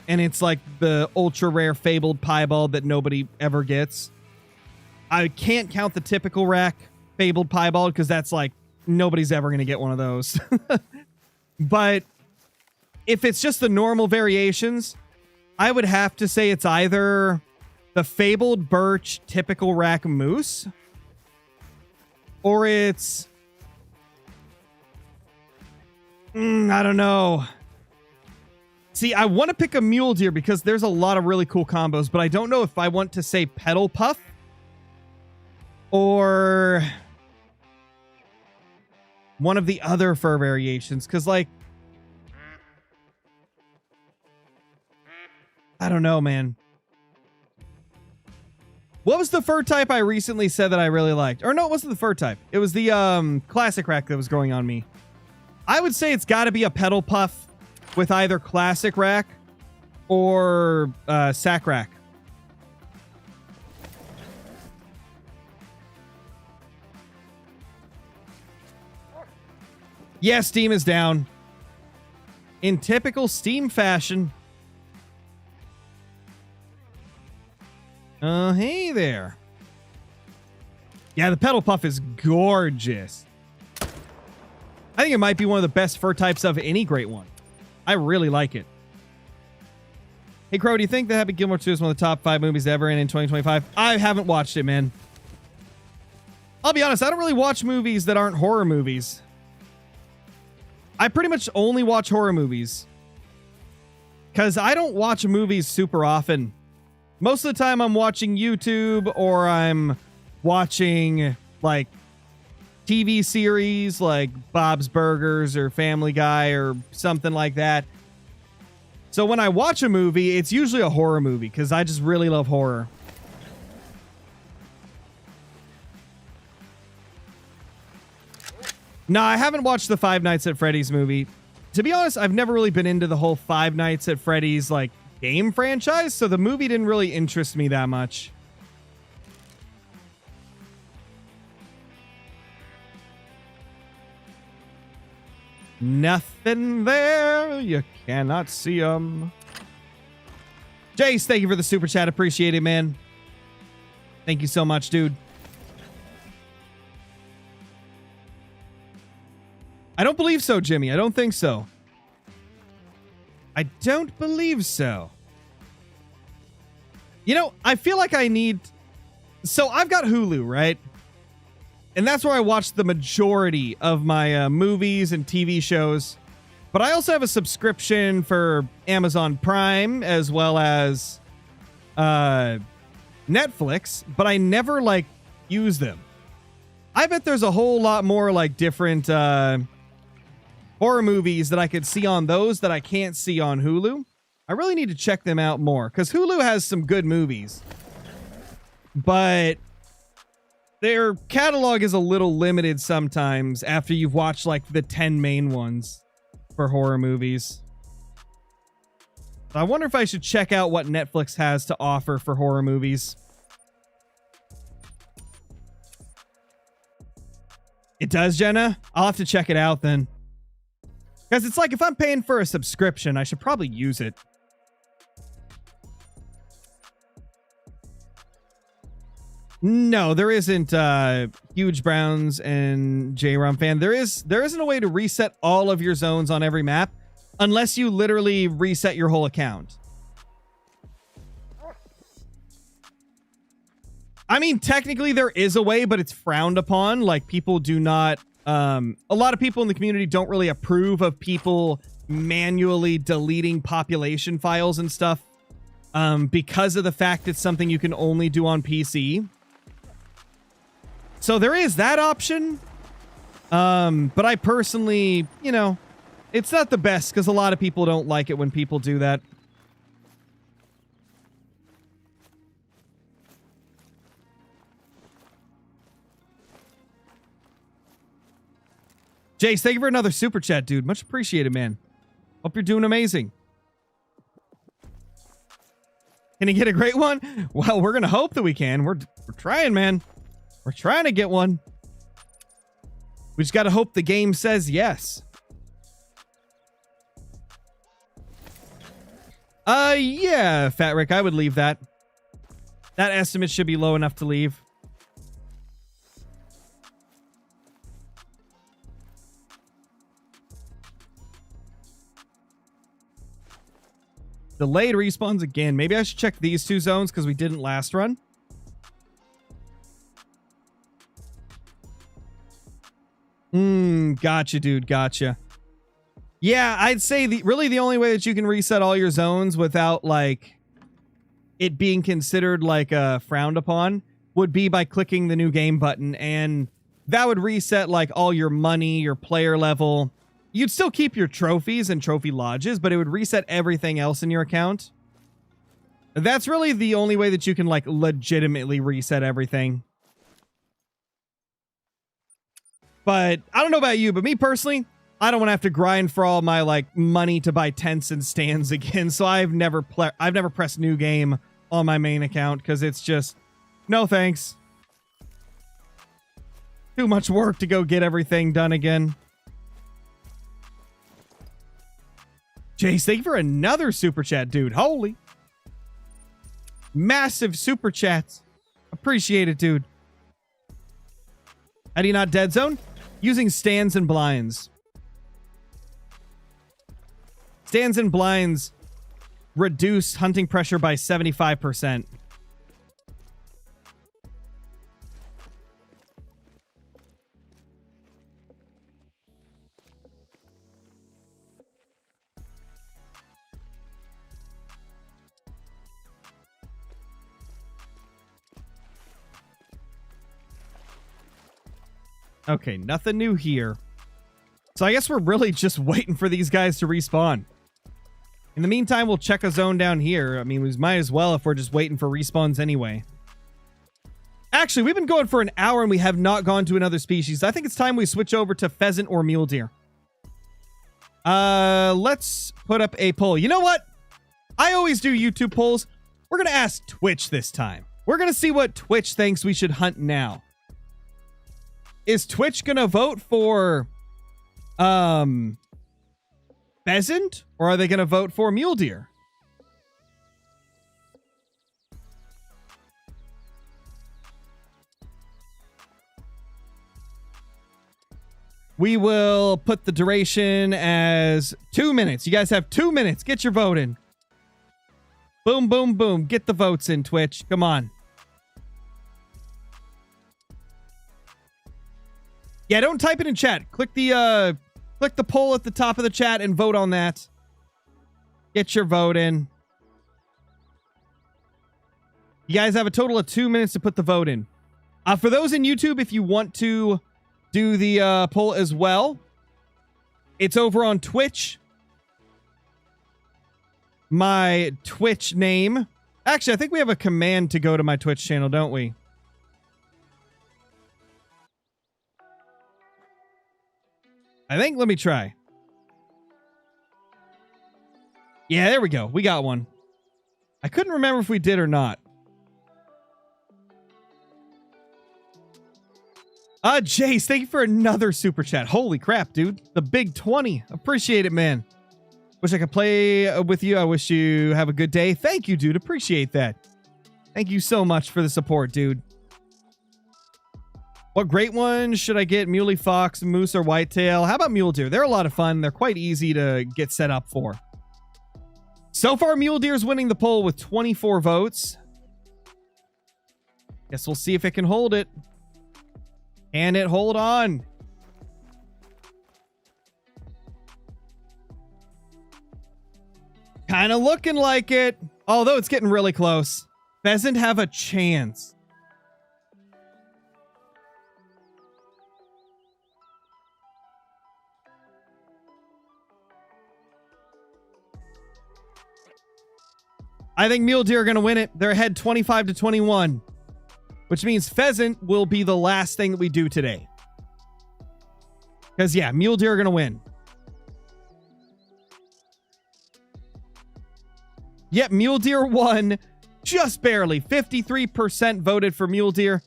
and it's like the ultra rare fabled piebald that nobody ever gets. I can't count the typical rack fabled piebald because that's like nobody's ever going to get one of those. But if it's just the normal variations, I would have to say it's either the fabled birch typical rack moose, or it's I don't know. See, I want to pick a mule deer because there's a lot of really cool combos, but I don't know if I want to say petal puff or one of the other fur variations. Because, like, I don't know, man. What was the fur type I recently said that I really liked? Or no, it wasn't the fur type. It was the classic rack that was growing on me. I would say it's got to be a petal puff with either classic rack or sack rack. Yeah, Steam is down. In typical Steam fashion. Hey there. Yeah, the petal puff is gorgeous. I think it might be one of the best fur types of any great one. I really like it. Hey, Crow, do you think that Happy Gilmore 2 is one of the top 5 movies ever in 2025? I haven't watched it, man. I'll be honest, I don't really watch movies that aren't horror movies. I pretty much only watch horror movies. Because I don't watch movies super often. Most of the time I'm watching YouTube or I'm watching, like, TV series like Bob's Burgers or Family Guy or something like that. So when I watch a movie, it's usually a horror movie because I just really love horror. No, I haven't watched the Five Nights at Freddy's movie. To be honest, I've never really been into the whole Five Nights at Freddy's like game franchise, so the movie didn't really interest me that much. Nothing there. You cannot see them. Jace, thank you for the super chat. Appreciate it, man. Thank you so much, dude. I don't believe so, Jimmy. I don't think so. I don't believe so. You know, I feel like I need... So I've got Hulu, right? And that's where I watch the majority of my movies and TV shows. But I also have a subscription for Amazon Prime as well as Netflix, but I never, like, use them. I bet there's a whole lot more, like, different horror movies that I could see on those that I can't see on Hulu. I really need to check them out more, because Hulu has some good movies. But their catalog is a little limited sometimes after you've watched, like, the 10 main ones for horror movies. So I wonder if I should check out what Netflix has to offer for horror movies. It does, Jenna? I'll have to check it out then. Because it's like, if I'm paying for a subscription, I should probably use it. No, there isn't Huge Browns and J-Rom fan. There isn't a way to reset all of your zones on every map unless you literally reset your whole account. I mean, technically there is a way, but it's frowned upon. Like, people do not... a lot of people in the community don't really approve of people manually deleting population files and stuff because of the fact it's something you can only do on PC. So there is that option. But I personally, you know, it's not the best because a lot of people don't like it when people do that. Jace, thank you for another super chat, dude. Much appreciated, man. Hope you're doing amazing. Can you get a great one? Well, we're going to hope that we can. We're trying, man. We're trying to get one. We just got to hope the game says yes. Yeah, Fat Rick, I would leave that. That estimate should be low enough to leave. Delayed respawns again. Maybe I should check these two zones because we didn't last run. Gotcha, dude. Gotcha. Yeah, I'd say really the only way that you can reset all your zones without like it being considered like frowned upon would be by clicking the new game button, and that would reset like all your money, your player level. You'd still keep your trophies and trophy lodges, but it would reset everything else in your account. That's really the only way that you can like legitimately reset everything. But I don't know about you, but me personally, I don't want to have to grind for all my like money to buy tents and stands again. So I've never pressed new game on my main account because it's just no thanks. Too much work to go get everything done again. Jace, thank you for another super chat, dude. Holy. Massive super chats. Appreciate it, dude. How do you not dead zone? Using stands and blinds. Stands and blinds reduce hunting pressure by 75%. Okay, nothing new here. So I guess we're really just waiting for these guys to respawn. In the meantime, we'll check a zone down here. I mean, we might as well if we're just waiting for respawns anyway. Actually, we've been going for an hour and we have not gone to another species. I think it's time we switch over to pheasant or mule deer. Let's put up a poll. You know what? I always do YouTube polls. We're going to ask Twitch this time. We're going to see what Twitch thinks we should hunt now. Is Twitch going to vote for pheasant, or are they going to vote for mule deer? We will put the duration as 2 minutes. You guys have 2 minutes. Get your vote in. Boom, boom, boom. Get the votes in, Twitch. Come on. Yeah, don't type it in chat. Click the poll at the top of the chat and vote on that. Get your vote in. You guys have a total of 2 minutes to put the vote in. For those in YouTube, if you want to do the poll as well, it's over on Twitch. My Twitch name. Actually, I think we have a command to go to my Twitch channel, don't we? I think, let me try. Yeah, there we go. We got one. I couldn't remember if we did or not. Jace, thank you for another super chat. Holy crap, dude. The big 20. Appreciate it, man. Wish I could play with you. I wish you have a good day. Thank you, dude. Appreciate that. Thank you so much for the support, dude. What great one should I get? Muley, fox, moose, or whitetail? How about mule deer? They're a lot of fun. They're quite easy to get set up for. So far, mule deer is winning the poll with 24 votes. Guess we'll see if it can hold it. Can it hold on? Kind of looking like it. Although it's getting really close. Pheasant have a chance. I think mule deer are going to win it. They're ahead 25-21, which means pheasant will be the last thing that we do today. Because, yeah, mule deer are going to win. Yep, mule deer won just barely. 53% voted for mule deer.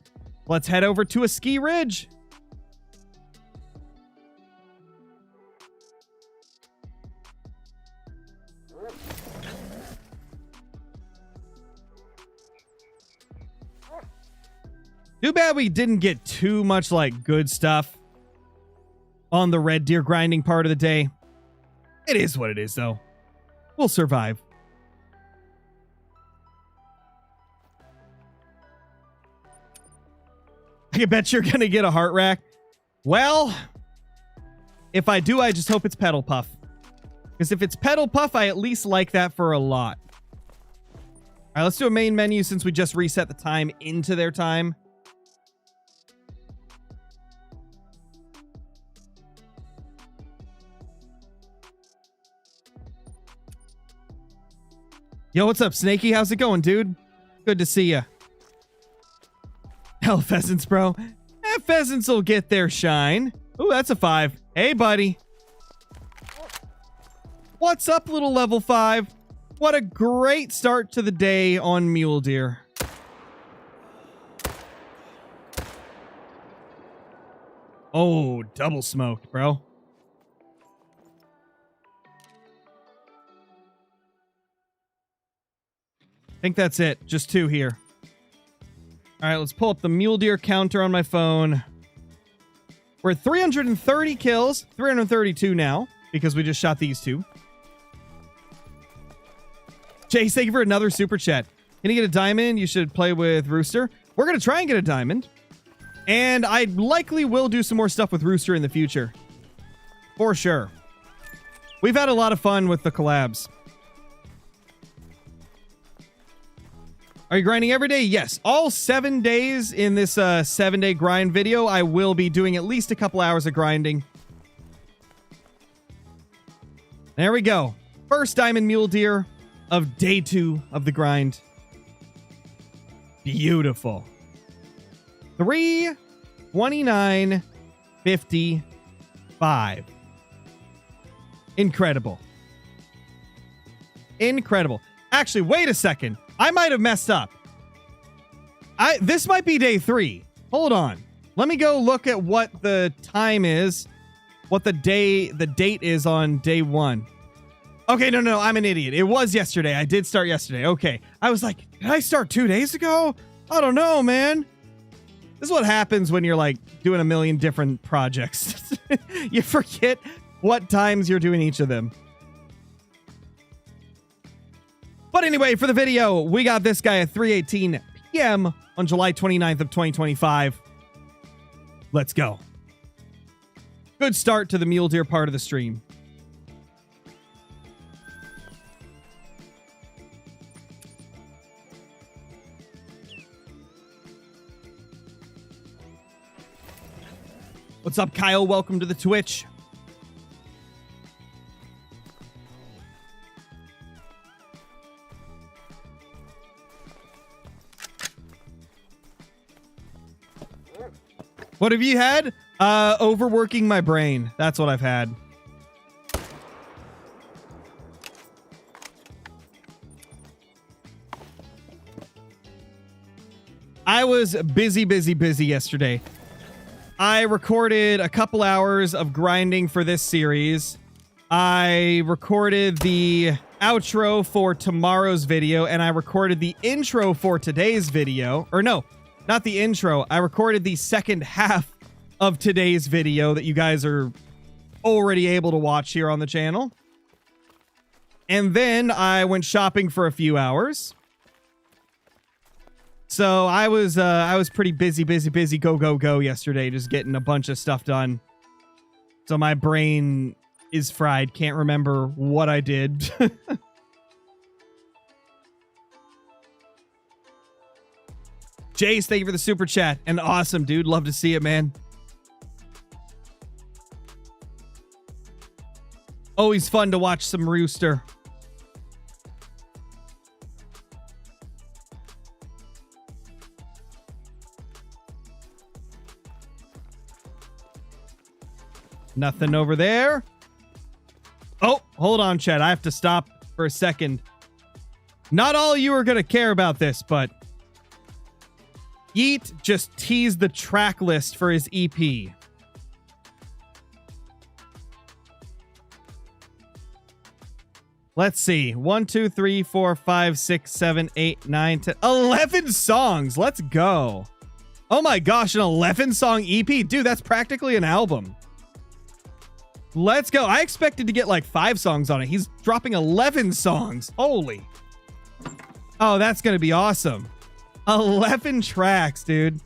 Let's head over to a ski ridge. Too bad we didn't get too much, like, good stuff on the red deer grinding part of the day. It is what it is, though. We'll survive. I bet you're going to get a heart rack. Well, if I do, I just hope it's pedal puff. Because if it's pedal puff, I at least like that for a lot. All right, let's do a main menu since we just reset the time into their time. Yo, what's up, Snakey? How's it going, dude? Good to see ya. Hell, pheasants, bro. Pheasants will get their shine. Ooh, that's a 5. Hey, buddy. What's up, little level 5? What a great start to the day on Mule Deer. Oh, double smoked, bro. I think that's it. Just 2 here. All right, let's pull up the Mule Deer counter on my phone. We're at 330 kills. 332 now, because we just shot these 2. Chase, thank you for another super chat. Can you get a diamond? You should play with Rooster. We're going to try and get a diamond. And I likely will do some more stuff with Rooster in the future. For sure. We've had a lot of fun with the collabs. Are you grinding every day? Yes. All 7 days in this 7-day grind video, I will be doing at least a couple hours of grinding. There we go. First diamond mule deer of day 2 of the grind. Beautiful. 329.55. Incredible. Incredible. Actually, wait a second. I might have messed up. This might be day 3. Hold on. Let me go look at what the time is. What the date is on day 1. Okay, no, I'm an idiot. It was yesterday. I did start yesterday. Okay. I was like, did I start 2 days ago? I don't know, man. This is what happens when you're like doing a million different projects. You forget what times you're doing each of them. But anyway, for the video, we got this guy at 3:18 p.m. on July 29th of 2025. Let's go. Good start to the mule deer part of the stream. What's up, Kyle? Welcome to the Twitch. What have you had? Overworking my brain. That's what I've had. I was busy yesterday. I recorded a couple hours of grinding for this series. I recorded the outro for tomorrow's video, and I recorded the intro for today's video. Or no, not the intro. I recorded the second half of today's video that you guys are already able to watch here on the channel. And then I went shopping for a few hours. So I was pretty busy, go yesterday, just getting a bunch of stuff done. So my brain is fried. Can't remember what I did. Jace, thank you for the super chat. And awesome, dude. Love to see it, man. Always fun to watch some Rooster. Nothing over there. Oh, hold on, Chad. I have to stop for a second. Not all of you are going to care about this, but Yeet just teased the track list for his EP. Let's see. 1, 2, 3, 4, 5, 6, 7, 8, 9, 10, 11 songs. Let's go. Oh my gosh, an 11-song EP. Dude, that's practically an album. Let's go. I expected to get like 5 songs on it. He's dropping 11 songs. Holy. Oh, that's going to be awesome. 11 tracks, dude.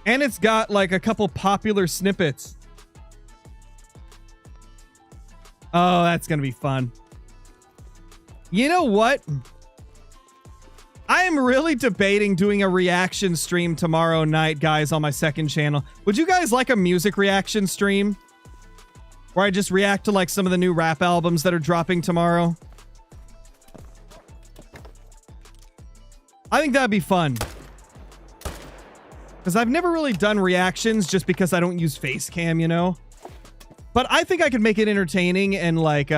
And it's got like a couple popular snippets. Oh, that's going to be fun. You know what? I am really debating doing a reaction stream tomorrow night, guys, on my second channel. Would you guys like a music reaction stream? Where I just react to like some of the new rap albums that are dropping tomorrow? I think that'd be fun. Because I've never really done reactions just because I don't use face cam, you know? But I think I could make it entertaining and like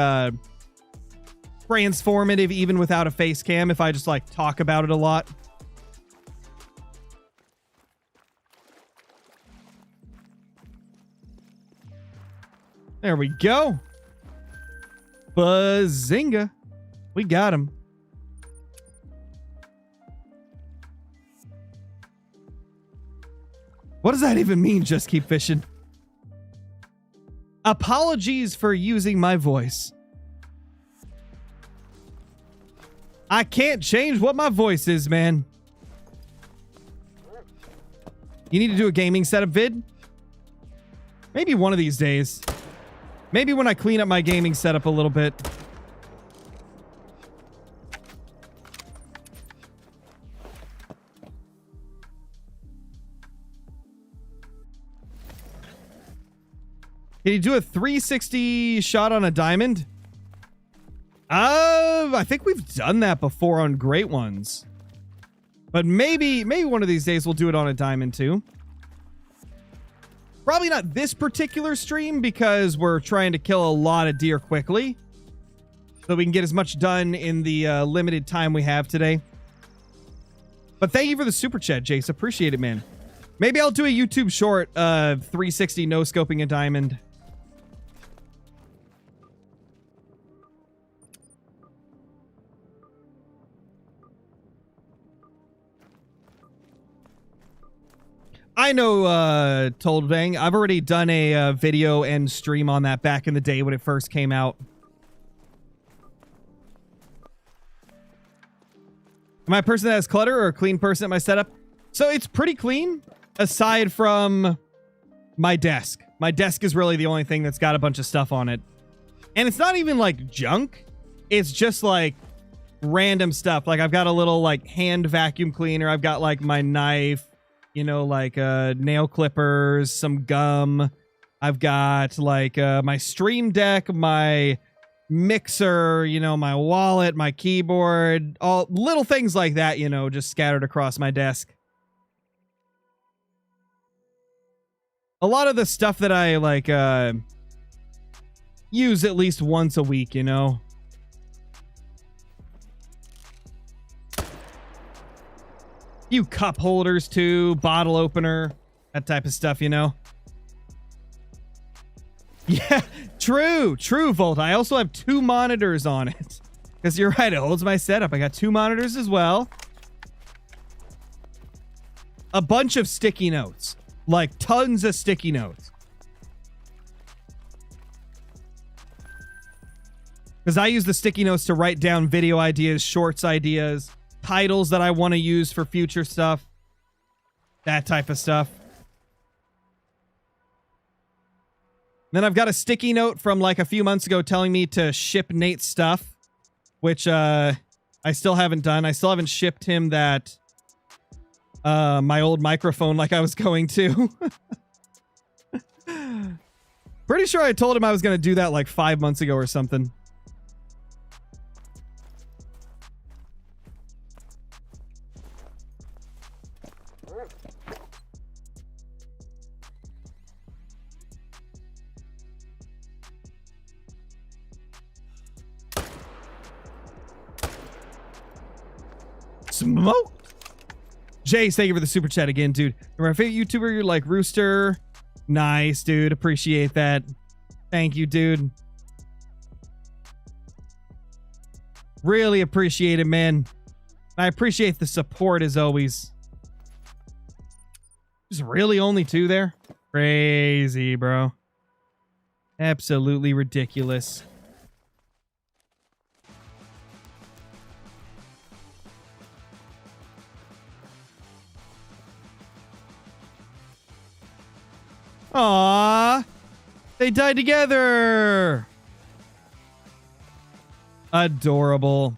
transformative even without a face cam if I just like talk about it a lot. There we go. Bazinga. We got him. What does that even mean, just keep fishing? Apologies for using my voice. I can't change what my voice is, man. You need to do a gaming setup vid? Maybe one of these days. Maybe when I clean up my gaming setup a little bit. Can you do a 360 shot on a diamond? I think we've done that before on great ones. But maybe one of these days we'll do it on a diamond too. Probably not this particular stream because we're trying to kill a lot of deer quickly. So we can get as much done in the limited time we have today. But thank you for the super chat, Jace. Appreciate it, man. Maybe I'll do a YouTube short of 360 no-scoping a diamond. I know, Told Bang. I've already done a video and stream on that back in the day when it first came out. Am I a person that has clutter or a clean person at my setup? So it's pretty clean, aside from my desk. My desk is really the only thing that's got a bunch of stuff on it. And it's not even like junk. It's just like random stuff. Like I've got a little like hand vacuum cleaner. I've got like my knife. You know, like nail clippers, some gum. I've got like my stream deck, my mixer, you know, my wallet, my keyboard, all little things like that, you know, just scattered across my desk. A lot of the stuff that I like use at least once a week, you know. Few cup holders too, bottle opener, that type of stuff, you know. Yeah, true, Volt. I also have 2 monitors on it. Because you're right, it holds my setup. I got 2 monitors as well. A bunch of sticky notes. Like tons of sticky notes. Because I use the sticky notes to write down video ideas, shorts ideas, titles that I want to use for future stuff. That type of stuff. Then I've got a sticky note from like a few months ago telling me to ship Nate stuff, which I still haven't done. I still haven't shipped him that my old microphone like I was going to. Pretty sure I told him I was going to do that like 5 months ago or something. Smoke. Jace, thank you for the super chat again, dude. You're my favorite YouTuber. You're like Rooster. Nice, dude. Appreciate that. Thank you, dude. Really appreciate it, man. I appreciate the support as always. There's really only 2 there? Crazy, bro. Absolutely ridiculous. Aww. They died together. Adorable.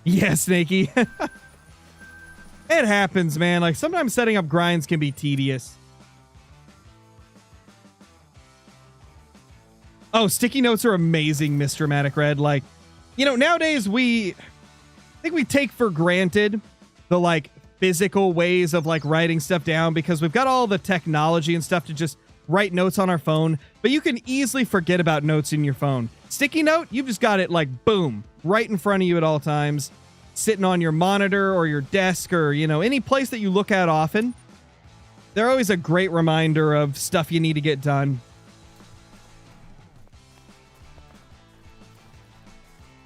Yeah, Snaky. It happens, man. Like, sometimes setting up grinds can be tedious. Oh, sticky notes are amazing, Mr. Dramatic Red. Like, you know, nowadays I think we take for granted the, like, physical ways of, like, writing stuff down because we've got all the technology and stuff to just write notes on our phone, but you can easily forget about notes in your phone. Sticky note, you've just got it, like, boom, right in front of you at all times, sitting on your monitor or your desk or, you know, any place that you look at often. They're always a great reminder of stuff you need to get done.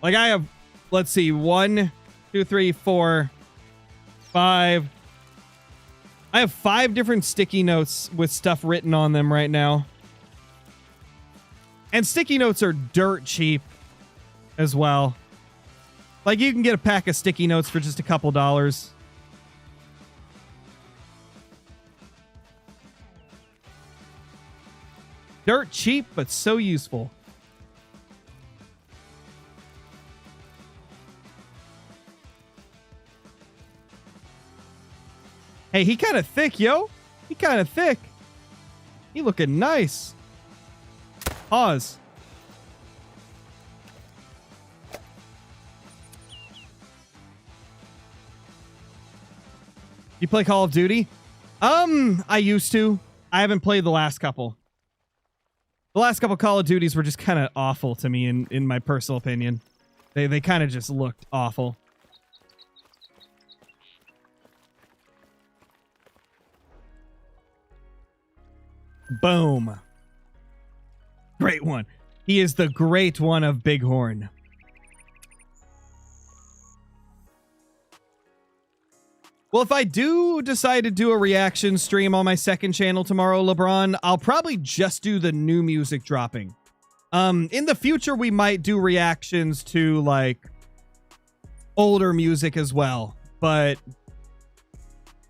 Like, I have, let's see, 1, 2, 3, 4, 5. I have 5 different sticky notes with stuff written on them right now. And sticky notes are dirt cheap as well. Like, you can get a pack of sticky notes for just a couple dollars. Dirt cheap, but so useful. Hey, he kind of thick, yo. He kind of thick. He looking nice. Pause. You play Call of Duty? I used to. I haven't played the last couple. The last couple Call of Duties were just kind of awful to me in my personal opinion. They kind of just looked awful. Boom. Great one. He is the great one of Bighorn. Well, if I do decide to do a reaction stream on my second channel tomorrow, LeBron, I'll probably just do the new music dropping. In the future, we might do reactions to, like, older music as well. But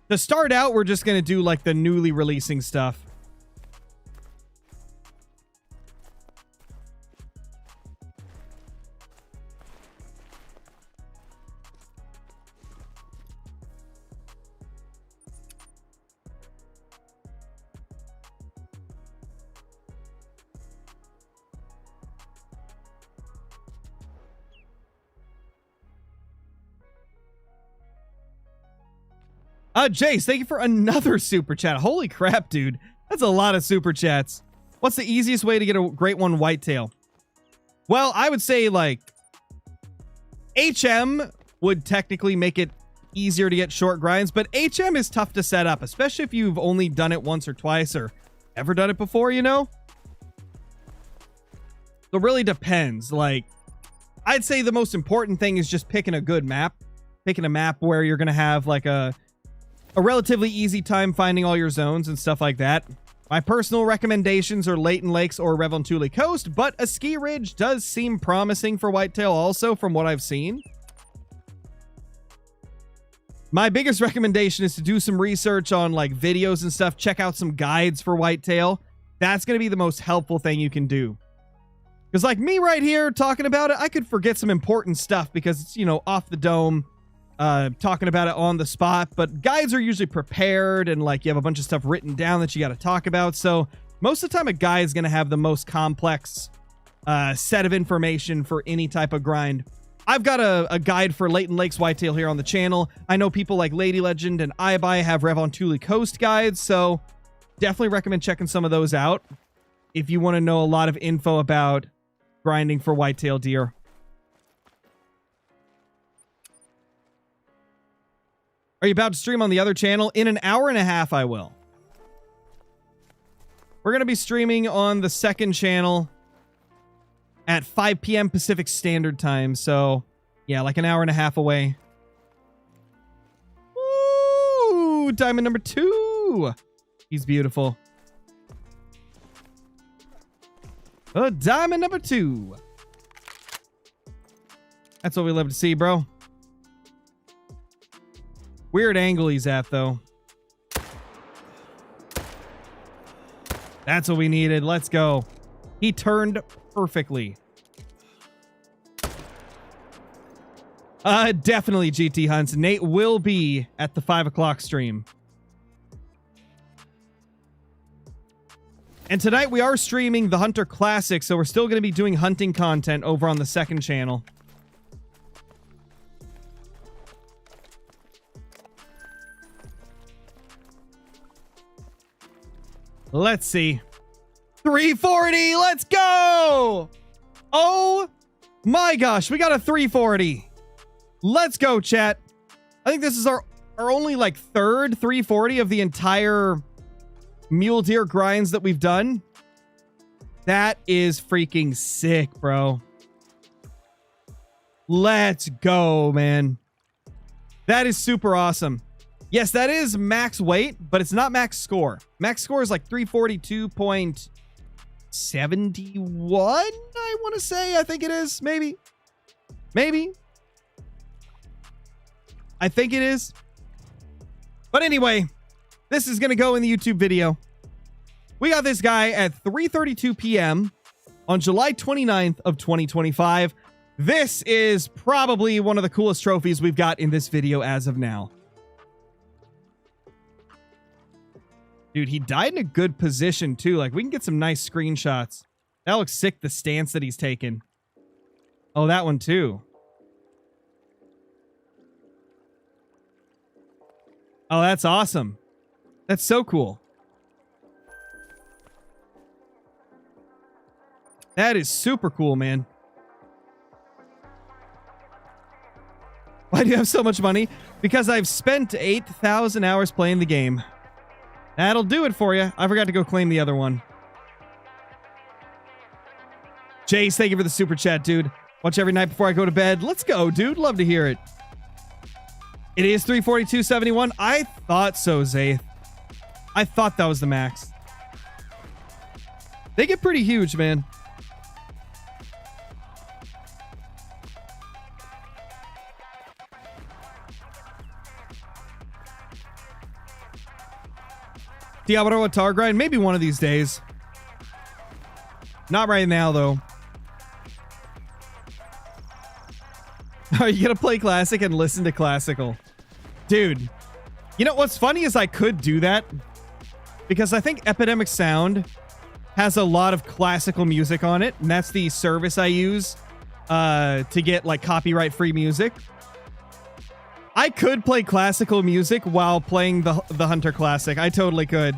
to start out, we're just going to do, like, the newly releasing stuff. Jace, thank you for another super chat. Holy crap, dude. That's a lot of super chats. What's the easiest way to get a great one whitetail? Well, I would say, like, HM would technically make it easier to get short grinds, but HM is tough to set up, especially if you've only done it once or twice or ever done it before, you know? It really depends. Like, I'd say the most important thing is just picking a good map. Picking a map where you're going to have, like, a relatively easy time finding all your zones and stuff like that. My personal recommendations are Leighton Lakes or Revontuli Coast, but a ski ridge does seem promising for whitetail also from what I've seen. My biggest recommendation is to do some research on, like, videos and stuff. Check out some guides for whitetail. That's going to be the most helpful thing you can do. Because, like, me right here talking about it, I could forget some important stuff because it's, you know, off the dome. Talking about it on the spot, but guides are usually prepared and, like, you have a bunch of stuff written down that you got to talk about. So most of the time a guide is going to have the most complex set of information for any type of grind. I've got a guide for Leighton Lakes whitetail here on the channel. I know people like Lady Legend and iBuy have Revontuli Coast guides, so definitely recommend checking some of those out if you want to know a lot of info about grinding for whitetail deer. Are you about to stream on the other channel? In an hour and a half, I will. We're going to be streaming on the second channel at 5 p.m. Pacific Standard Time. So, yeah, like an hour and a half away. Ooh, diamond number 2. He's beautiful. Diamond number 2. That's what we love to see, bro. Weird angle he's at, though. That's what we needed. Let's go. He turned perfectly. Definitely GT Hunts. Nate will be at the 5 o'clock stream. And tonight we are streaming the Hunter Classic, so we're still going to be doing hunting content over on the second channel. Let's see. 340, let's go! Oh my gosh, we got a 340. Let's go, chat. I think this is our only like third 340 of the entire mule deer grinds that we've done. That is freaking sick, bro. Let's go, man. That is super awesome. Yes, that is max weight, but it's not max score. Max score is like 342.71, I want to say. I think it is. Maybe. I think it is. But anyway, this is going to go in the YouTube video. We got this guy at 3:32 p.m. on July 29th of 2025. This is probably one of the coolest trophies we've got in this video as of now. Dude, he died in a good position too. Like, we can get some nice screenshots. That looks sick, the stance that he's taken. Oh, that one too. Oh, that's awesome. That's so cool. That is super cool, man. Why do you have so much money? Because I've spent 8,000 hours playing the game. That'll do it for you. I forgot to go claim the other one. Jace, thank you for the super chat, dude. Watch every night before I go to bed. Let's go, dude. Love to hear it. It is 342.71. I thought so, Zaith. I thought that was the max. They get pretty huge, man. Diablo Tar grind? Maybe one of these days. Not right now, though. Are you going to play Classic and listen to Classical? Dude, you know what's funny is I could do that because I think Epidemic Sound has a lot of classical music on it, and that's the service I use to get like copyright free music. I could play classical music while playing the Hunter Classic. I totally could.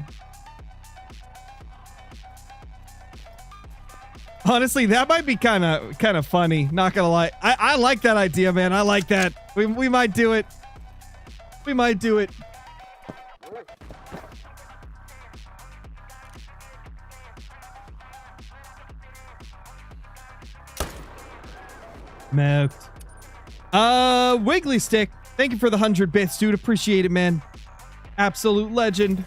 Honestly, that might be kind of funny. Not gonna lie. I like that idea, man. I like that. We might do it. We might do it. Moked. Wiggly Stick. Thank you for the 100 bits, dude. Appreciate it, man. Absolute legend.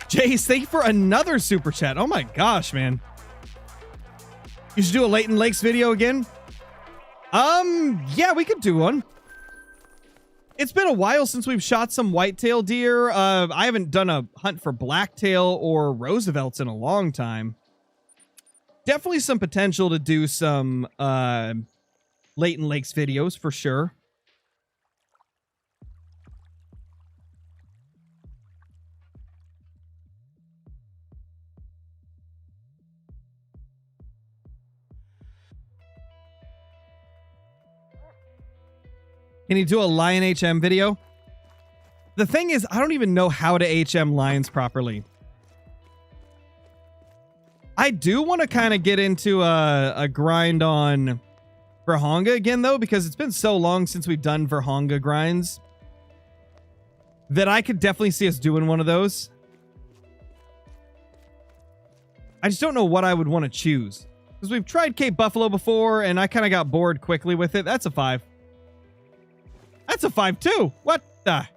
Jace, thank you for another super chat. Oh my gosh, man. You should do a Leighton Lakes video again. Yeah, we could do one. It's been a while since we've shot some whitetail deer. I haven't done a hunt for blacktail or Roosevelts in a long time. Definitely some potential to do some Leighton Lakes videos for sure. Can you do a lion HM video? The thing is, I don't even know how to HM lions properly. I do want to kind of get into a grind on Virhonga again, though, because it's been so long since we've done Virhonga grinds that I could definitely see us doing one of those. I just don't know what I would want to choose. Because we've tried Cape Buffalo before, and I kind of got bored quickly with it. That's a 5. That's a 5 too. What the?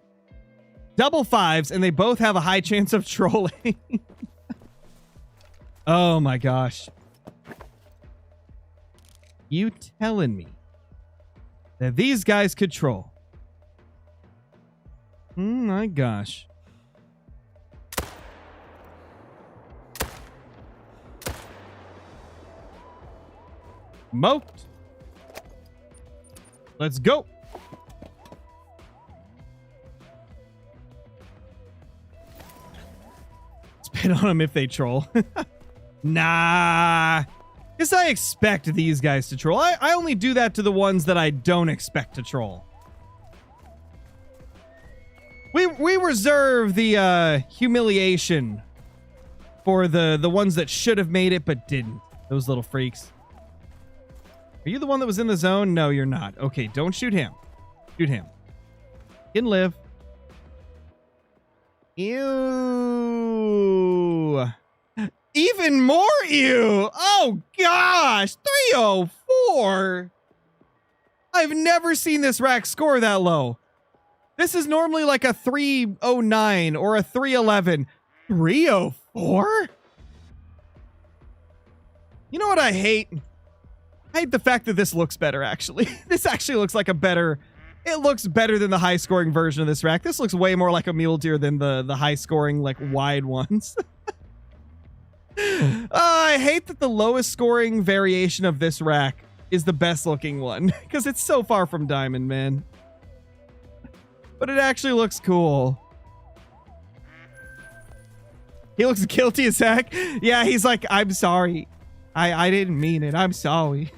Double 5s, and they both have a high chance of trolling. Oh my gosh. You telling me that these guys could troll? Oh my gosh. Smoked. Let's go. Spit on them if they troll. Nah. Guess I expect these guys to troll. I only do that to the ones that I don't expect to troll. We reserve the humiliation for the ones that should have made it but didn't. Those little freaks. Are you the one that was in the zone? No, you're not. Okay, don't shoot him. Shoot him. He can live. Ew. Even more ew. Oh, gosh. 304. I've never seen this rack score that low. This is normally like a 309 or a 311. 304? You know what I hate? I hate the fact that this looks better, actually. This actually looks like a better... It looks better than the high-scoring version of this rack. This looks way more like a mule deer than the high-scoring, like, wide ones. I hate that the lowest-scoring variation of this rack is the best-looking one. Because it's so far from diamond, man. But it actually looks cool. He looks guilty as heck. Yeah, he's like, I'm sorry. I didn't mean it. I'm sorry.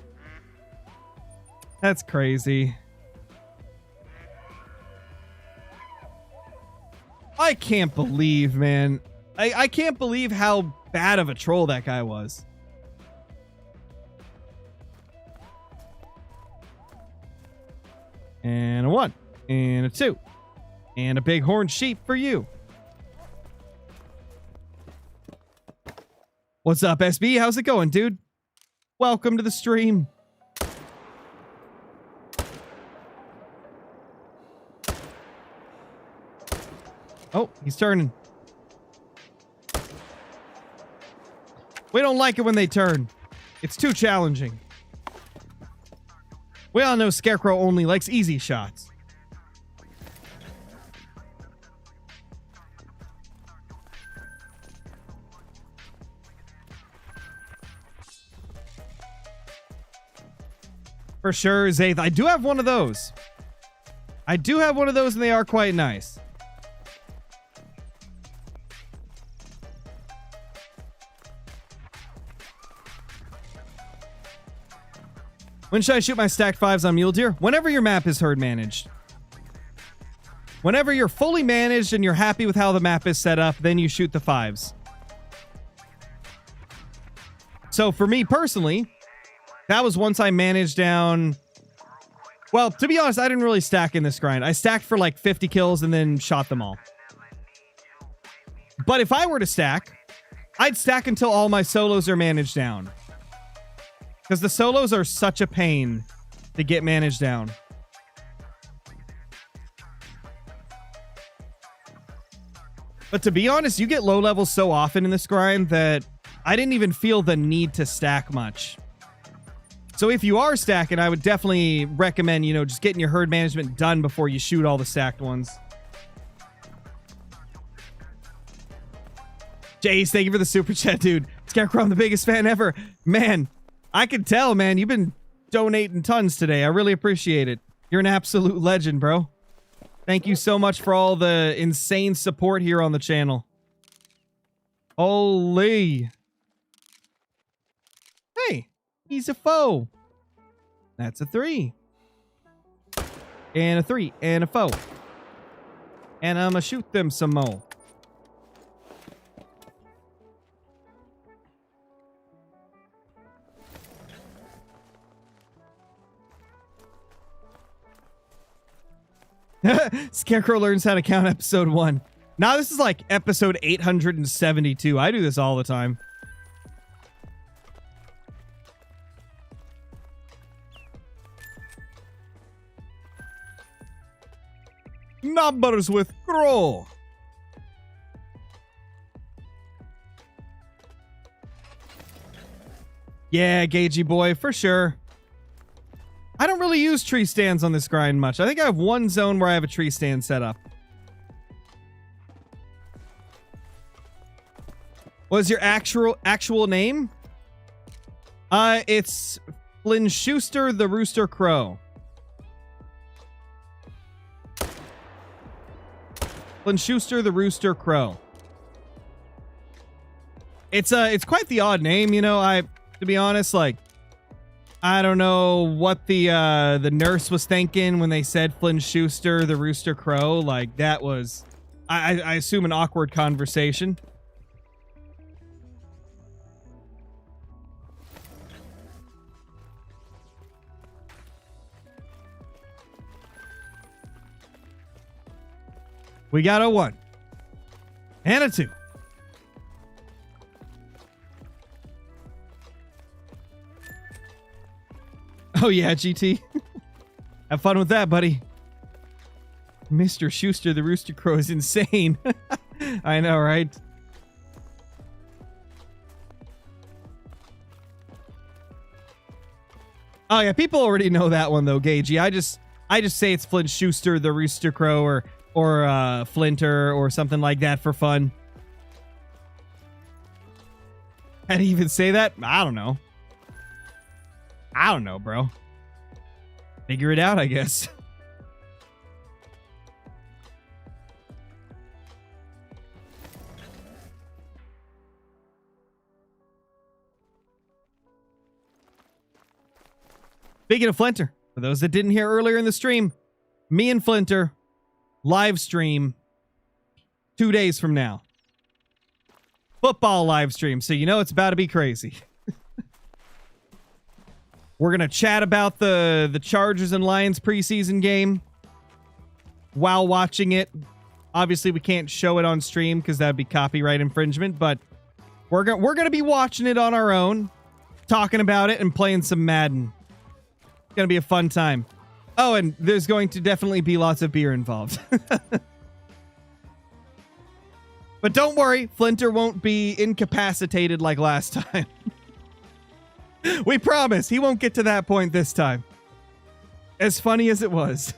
That's crazy. I can't believe, man. I can't believe how bad of a troll that guy was. And a 1. And a 2. And a bighorn sheep for you. What's up, SB? How's it going, dude? Welcome to the stream. Oh, he's turning. We don't like it when they turn. It's too challenging. We all know Scarecrow only likes easy shots. For sure, Zaith. I do have one of those. I do have one of those, and they are quite nice. When should I shoot my stacked 5s on mule deer? Whenever your map is herd managed. Whenever you're fully managed and you're happy with how the map is set up, then you shoot the 5s. So for me personally, that was once I managed down... Well, to be honest, I didn't really stack in this grind. I stacked for like 50 kills and then shot them all. But if I were to stack, I'd stack until all my solos are managed down. Because the solos are such a pain to get managed down. But to be honest, you get low levels so often in this grind that I didn't even feel the need to stack much. So if you are stacking, I would definitely recommend, you know, just getting your herd management done before you shoot all the stacked ones. Jace, thank you for the super chat, dude. Scarecrow, I'm the biggest fan ever. Man, I can tell, man. You've been donating tons today. I really appreciate it. You're an absolute legend, bro. Thank you so much for all the insane support here on the channel. Holy. Hey, he's a foe. That's a 3. And a 3. And a foe. And I'm gonna shoot them some more. Scarecrow learns how to count episode 1. Now this is like episode 872. I do this all the time. Numbers with Crow. Yeah, Gagey boy, for sure. I don't really use tree stands on this grind much. I think I have one zone where I have a tree stand set up. What is your actual name? It's Flynn Schuster, the Rooster Crow. Flynn Schuster, the Rooster Crow. It's quite the odd name, you know. To be honest, like, I don't know what the nurse was thinking when they said Flynn Schuster, the Rooster Crow. Like, that was, I assume, an awkward conversation. We got a 1 and a 2. Oh yeah, GT. Have fun with that, buddy. Mr. Schuster, the Rooster Crow, is insane. I know, right? Oh yeah, people already know that one though, Gagey. I just say it's Flint Schuster, the Rooster Crow, or Flinter or something like that for fun. How do you even say that? I don't know. I don't know, bro. Figure it out, I guess. Speaking of Flinter, for those that didn't hear earlier in the stream, me and Flinter live stream 2 days from now. Football live stream, so you know it's about to be crazy. We're going to chat about the Chargers and Lions preseason game while watching it. Obviously, we can't show it on stream because that'd be copyright infringement, but we're going to be watching it on our own, talking about it, and playing some Madden. It's going to be a fun time. Oh, and there's going to definitely be lots of beer involved. But don't worry, Flinter won't be incapacitated like last time. We promise he won't get to that point this time. As funny as it was.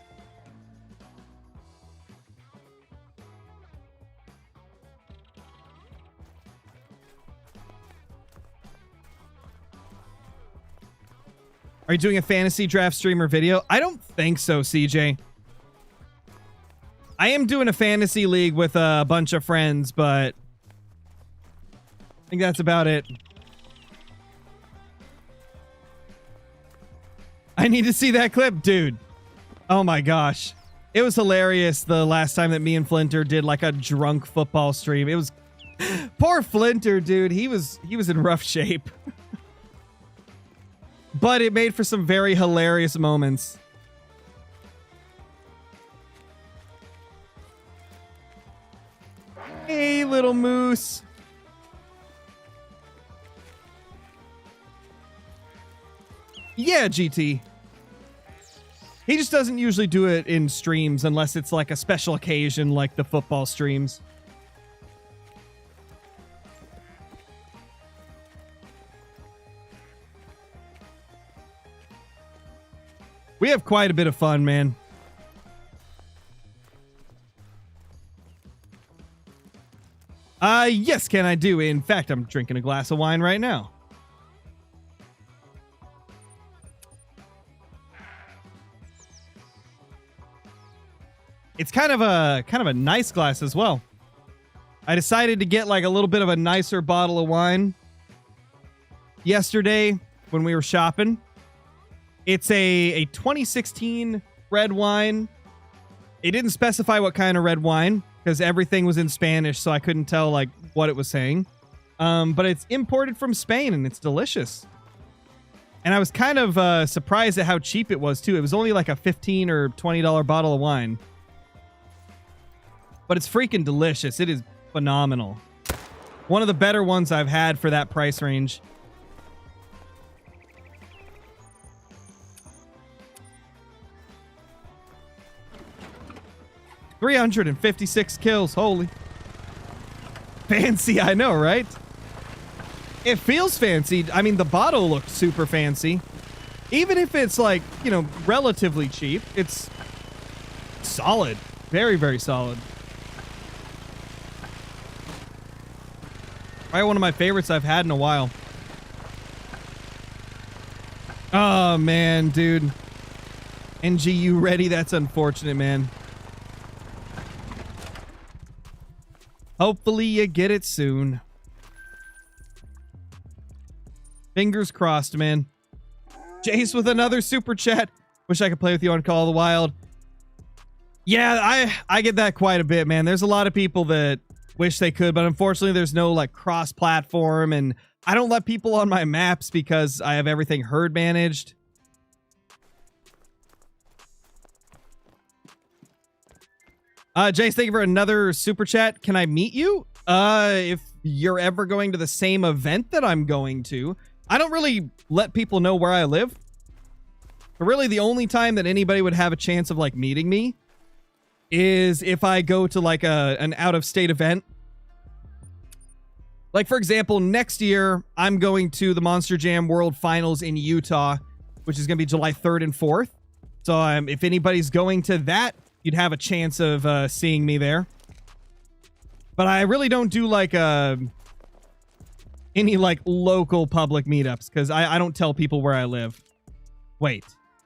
Are you doing a fantasy draft streamer video? I don't think so, CJ. I am doing a fantasy league with a bunch of friends, but I think that's about it. I need to see that clip, dude. Oh my gosh. It was hilarious the last time that me and Flinter did like a drunk football stream. It was poor Flinter, dude. He was in rough shape. But it made for some very hilarious moments. Hey, little moose. Yeah, GT. He just doesn't usually do it in streams unless it's like a special occasion like the football streams. We have quite a bit of fun, man. Yes, can I do? In fact, I'm drinking a glass of wine right now. It's kind of a nice glass as well. I decided to get like a little bit of a nicer bottle of wine yesterday when we were shopping. It's a 2016 red wine. It didn't specify what kind of red wine because everything was in Spanish, so I couldn't tell like what it was saying. But it's imported from Spain and it's delicious. And I was kind of surprised at how cheap it was too. It was only like a $15 or $20 bottle of wine. But it's freaking delicious. It is phenomenal. One of the better ones I've had for that price range. $356 kills. Holy. Fancy, I know, right? It feels fancy. I mean, the bottle looked super fancy. Even if it's like, you know, relatively cheap, it's solid. Very, very solid. Probably one of my favorites I've had in a while. Oh, man, dude. NGU ready? That's unfortunate, man. Hopefully you get it soon. Fingers crossed, man. Jace with another super chat. Wish I could play with you on Call of the Wild. Yeah, I get that quite a bit, man. There's a lot of people that wish they could, but unfortunately there's no like cross-platform, and I don't let people on my maps because I have everything herd managed. Jace, thank you for another super chat. Can I meet you? If you're ever going to the same event that I'm going to. I don't really let people know where I live. But really the only time that anybody would have a chance of like meeting me is if I go to like an out-of-state event. Like, for example, next year, I'm going to the Monster Jam World Finals in Utah, which is going to be July 3rd and 4th. So if anybody's going to that, you'd have a chance of seeing me there. But I really don't do like any like local public meetups because I don't tell people where I live. Wait,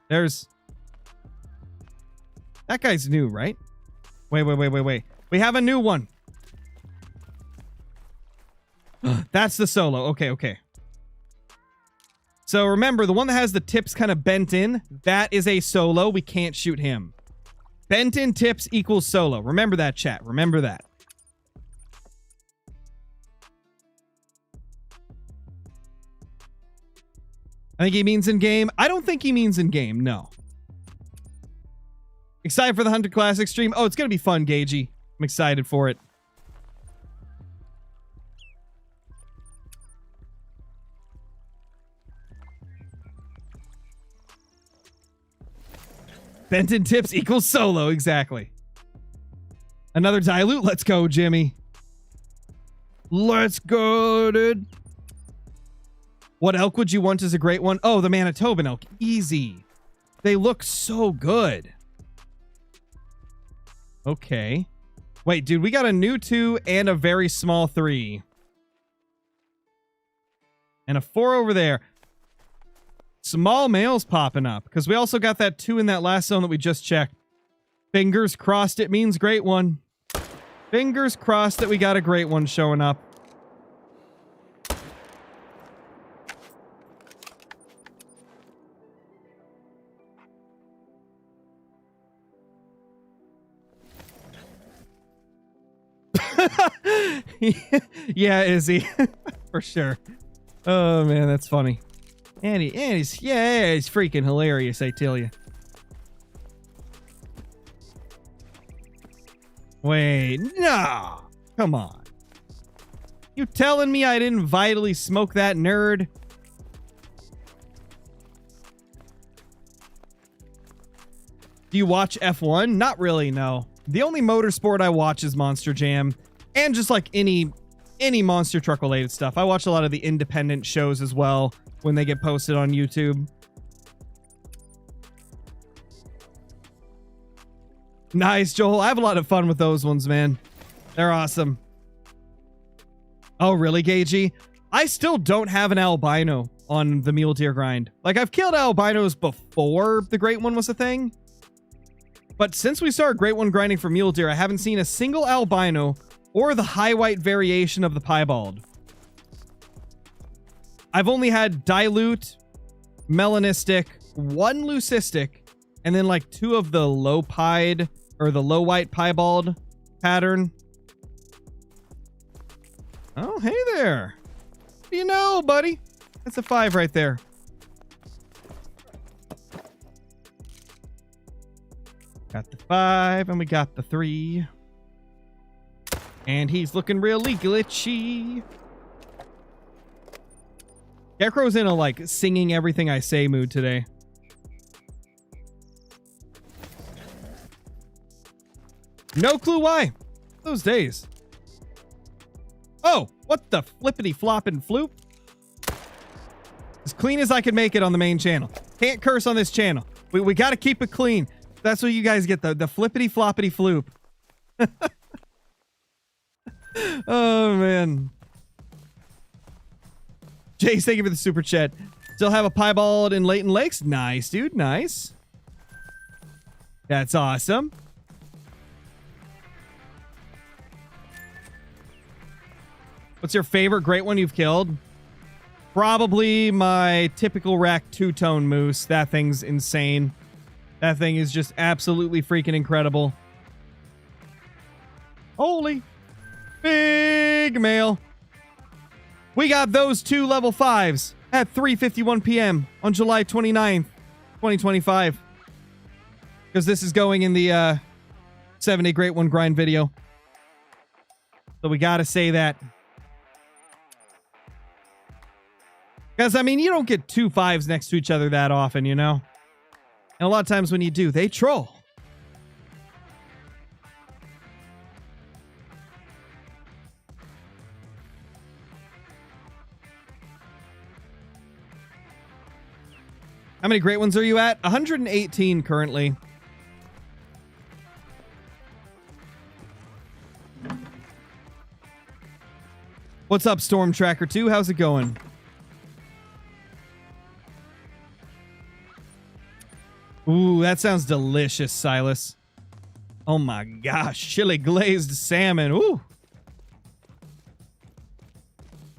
there's... That guy's new, right? Wait. We have a new one. That's the solo. Okay. So remember, the one that has the tips kind of bent in, that is a solo. We can't shoot him. Bent in tips equals solo. Remember that, chat. Remember that. I think he means in-game. I don't think he means in-game, no. Excited for the Hunter Classic stream? Oh, it's going to be fun, Gagey. I'm excited for it. Benton tips equals solo, exactly. Another dilute. Let's go, Jimmy. Let's go, dude. What elk would you want as a great one? Oh, the Manitoban elk. Easy. They look so good. Okay. Wait, dude, we got a new 2 and a very small 3. And a 4 over there. Small males popping up, because we also got that 2 in that last zone that we just checked. Fingers crossed it means great one. Fingers crossed that we got a great one showing up. Yeah, Izzy. For sure. Oh, man, that's funny. And he's freaking hilarious, I tell you. Wait, no. Come on. You telling me I didn't vitally smoke that nerd? Do you watch F1? Not really, no. The only motorsport I watch is Monster Jam. And just like any monster truck related stuff. I watch a lot of the independent shows as well when they get posted on YouTube. Nice, Joel. I have a lot of fun with those ones, man. They're awesome. Oh, really, Gagey? I still don't have an albino on the mule deer grind. Like, I've killed albinos before the Great One was a thing. But since we started Great One grinding for mule deer, I haven't seen a single albino or the high white variation of the piebald. I've only had dilute, melanistic, 1 leucistic, and then like 2 of the low pied or the low white piebald pattern. Oh, hey there. What do you know, buddy? That's a 5 right there. Got the 5 and we got the 3. And he's looking really glitchy. Scarecrow's in a, like, singing everything I say mood today. No clue why. Those days. Oh, what the flippity floppin' floop? As clean as I can make it on the main channel. Can't curse on this channel. We gotta keep it clean. That's what you guys get, the flippity floppity floop. Oh, man. Jace, thank you for the super chat. Still have a piebald in Leighton Lakes. Nice, dude. Nice. That's awesome. What's your favorite great one you've killed? Probably my typical rack two-tone moose. That thing's insane. That thing is just absolutely freaking incredible. Holy. Big male. We got those 2 level 5s at 3:51 p.m. on July 29th, 2025. Because this is going in the 7-day Great One grind video. So we gotta say that. Because, I mean, you don't get 2 5s next to each other that often, you know? And a lot of times when you do, they troll. How many great ones are you at? 118 currently. What's up, Storm Tracker 2? How's it going? Ooh, that sounds delicious, Silas. Oh my gosh, chili glazed salmon. Ooh.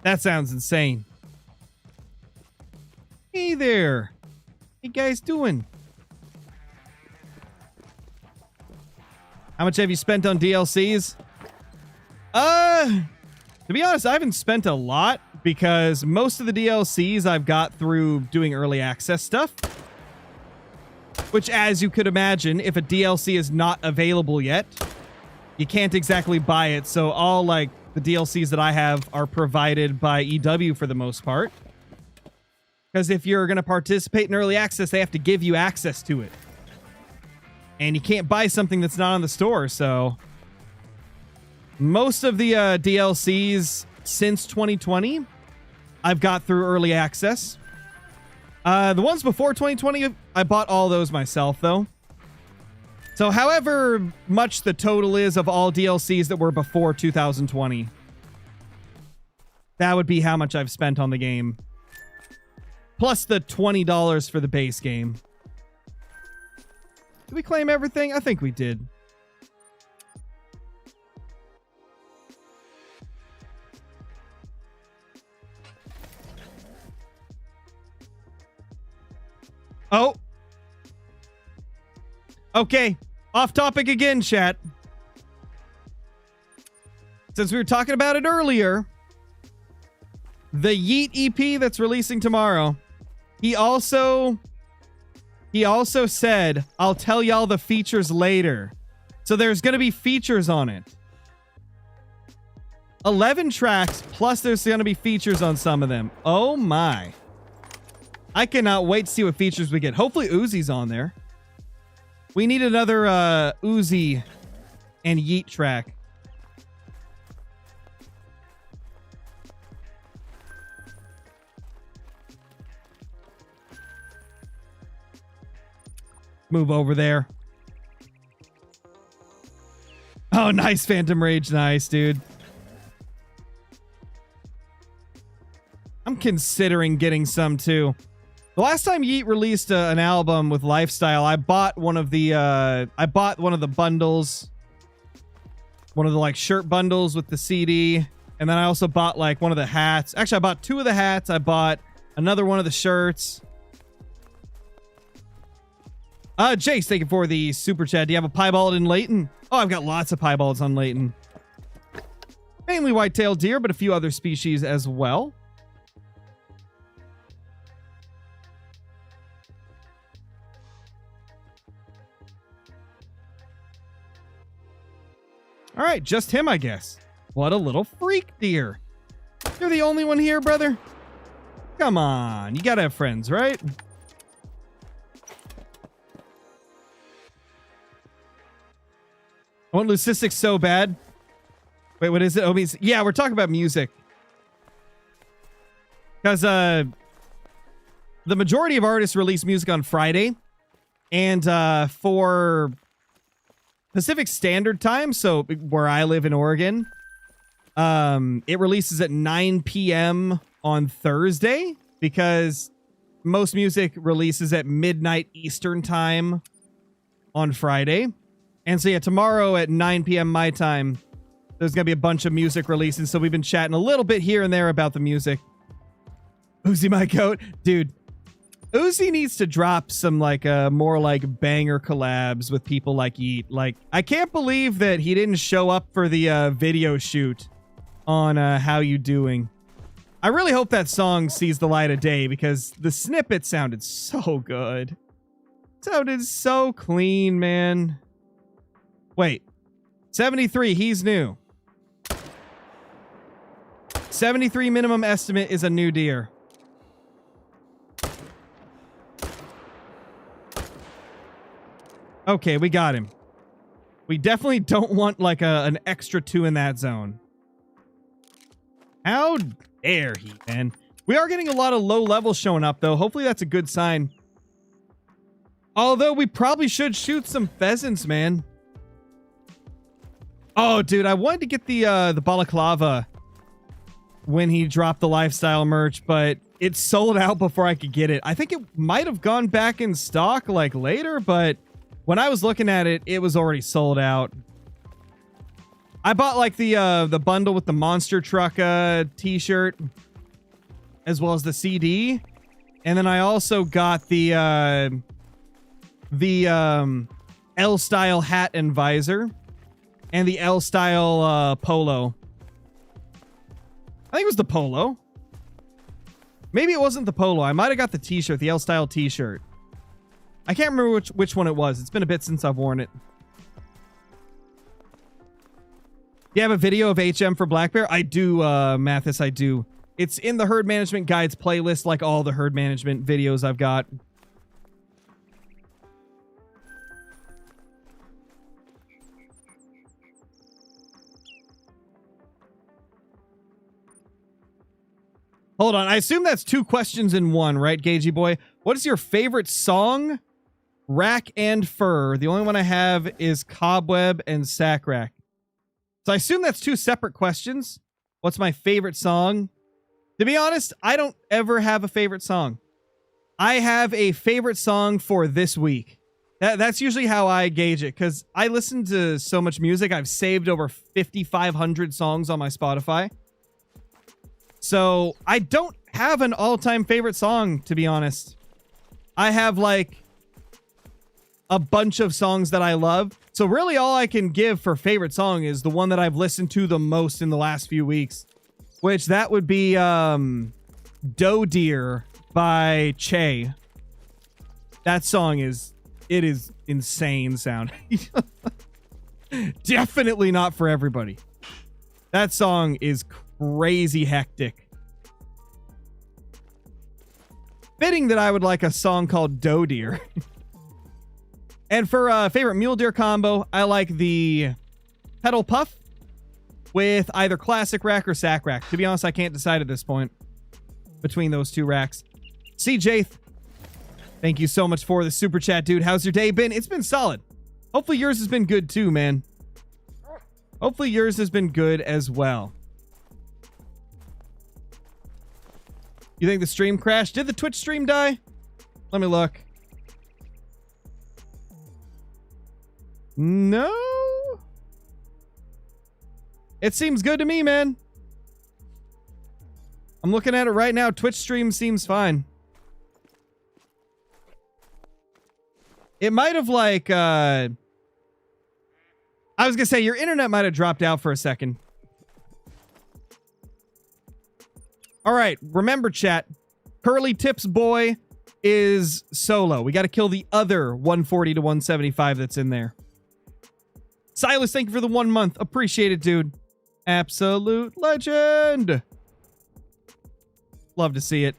That sounds insane. Hey there. Hey guys doing? How much have you spent on DLCs? To be honest, I haven't spent a lot because most of the DLCs I've got through doing early access stuff. Which, as you could imagine, if a DLC is not available yet, you can't exactly buy it. So all, like, the DLCs that I have are provided by EW for the most part. Because if you're going to participate in early access, they have to give you access to it. And you can't buy something that's not on the store, so... Most of the DLCs since 2020, I've got through early access. The ones before 2020, I bought all those myself, though. So however much the total is of all DLCs that were before 2020, that would be how much I've spent on the game. Plus the $20 for the base game. Did we claim everything? I think we did. Oh. Okay. Off topic again, chat. Since we were talking about it earlier, the Yeet EP that's releasing tomorrow, he also said, I'll tell y'all the features later. So there's going to be features on it. 11 tracks, plus there's going to be features on some of them. Oh my. I cannot wait to see what features we get. Hopefully Uzi's on there. We need another Uzi and Yeet track. Move over there. Oh, nice Phantom Rage. Nice, dude. I'm considering getting some too. The last time Yeet released an album with Lifestyle, I bought one of the bundles, one of the like shirt bundles with the CD, and then I also bought like one of the hats. Actually, I bought 2 of the hats. I bought another one of the shirts. Jace, thank you for the super chat. Do you have a piebald in Leighton? Oh, I've got lots of piebalds on Leighton. Mainly white-tailed deer, but a few other species as well. All right, just him, I guess. What a little freak deer. You're the only one here, brother? Come on, you gotta have friends, right? I want Leucistic so bad. Wait, what is it? Oh, yeah, we're talking about music. Because the majority of artists release music on Friday. And for Pacific Standard Time, so where I live in Oregon, it releases at 9 p.m. on Thursday because most music releases at midnight Eastern time on Friday. And so yeah, tomorrow at 9 p.m. my time, there's going to be a bunch of music releasing. So we've been chatting a little bit here and there about the music. Uzi my goat. Dude, Uzi needs to drop some like more like banger collabs with people like Yeet. Like, I can't believe that he didn't show up for the video shoot on How You Doing. I really hope that song sees the light of day because the snippet sounded so good. Sounded so clean, man. Wait. 73, he's new. 73 minimum estimate is a new deer. Okay, we got him. We definitely don't want like an extra 2 in that zone. How dare he, man. We are getting a lot of low levels showing up, though. Hopefully that's a good sign. Although we probably should shoot some pheasants, man. Oh, dude, I wanted to get the balaclava when he dropped the lifestyle merch, but it sold out before I could get it. I think it might have gone back in stock like later, but when I was looking at it, it was already sold out. I bought like the bundle with the monster truck t-shirt as well as the CD, and then I also got the L-style hat and visor and the L-style polo. I think it was the polo. Maybe it wasn't the polo. I might have got the t-shirt, the L-style t-shirt. I can't remember which one it was. It's been a bit since I've worn it. You have a video of HM for Black Bear? I do, Mathis, I do. It's in the Herd Management Guides playlist, like all the herd management videos I've got. Hold on, I assume that's 2 questions in one, right, Gagey boy? What is your favorite song? Rack and Fur. The only one I have is Cobweb and Sack Rack. So I assume that's 2 separate questions. What's my favorite song? To be honest, I don't ever have a favorite song. I have a favorite song for this week. That's usually how I gauge it, because I listen to so much music. I've saved over 5,500 songs on my Spotify. So I don't have an all-time favorite song, to be honest. I have like a bunch of songs that I love. So really all I can give for favorite song is the one that I've listened to the most in the last few weeks, which that would be Doe Deer by Che. That song is insane sound. Definitely not for everybody. That song is crazy hectic. Fitting that I would like a song called Doe Deer. And for favorite mule deer combo, I like the pedal puff with either classic rack or sack rack. To be honest, I can't decide at this point between those 2 racks. CJ, thank you so much for the super chat, dude. How's your day been? It's been solid. Hopefully yours has been good too, man. Hopefully yours has been good as well. You think the stream crashed? Did the Twitch stream die? Let me look. No. It seems good to me, man. I'm looking at it right now. Twitch stream seems fine. It might have like, I was gonna say your internet might have dropped out for a second. All right, remember chat, Curly Tips boy is solo. We got to kill the other 140 to 175 that's in there. Silas, thank you for the 1 month. Appreciate it, dude. Absolute legend. Love to see it.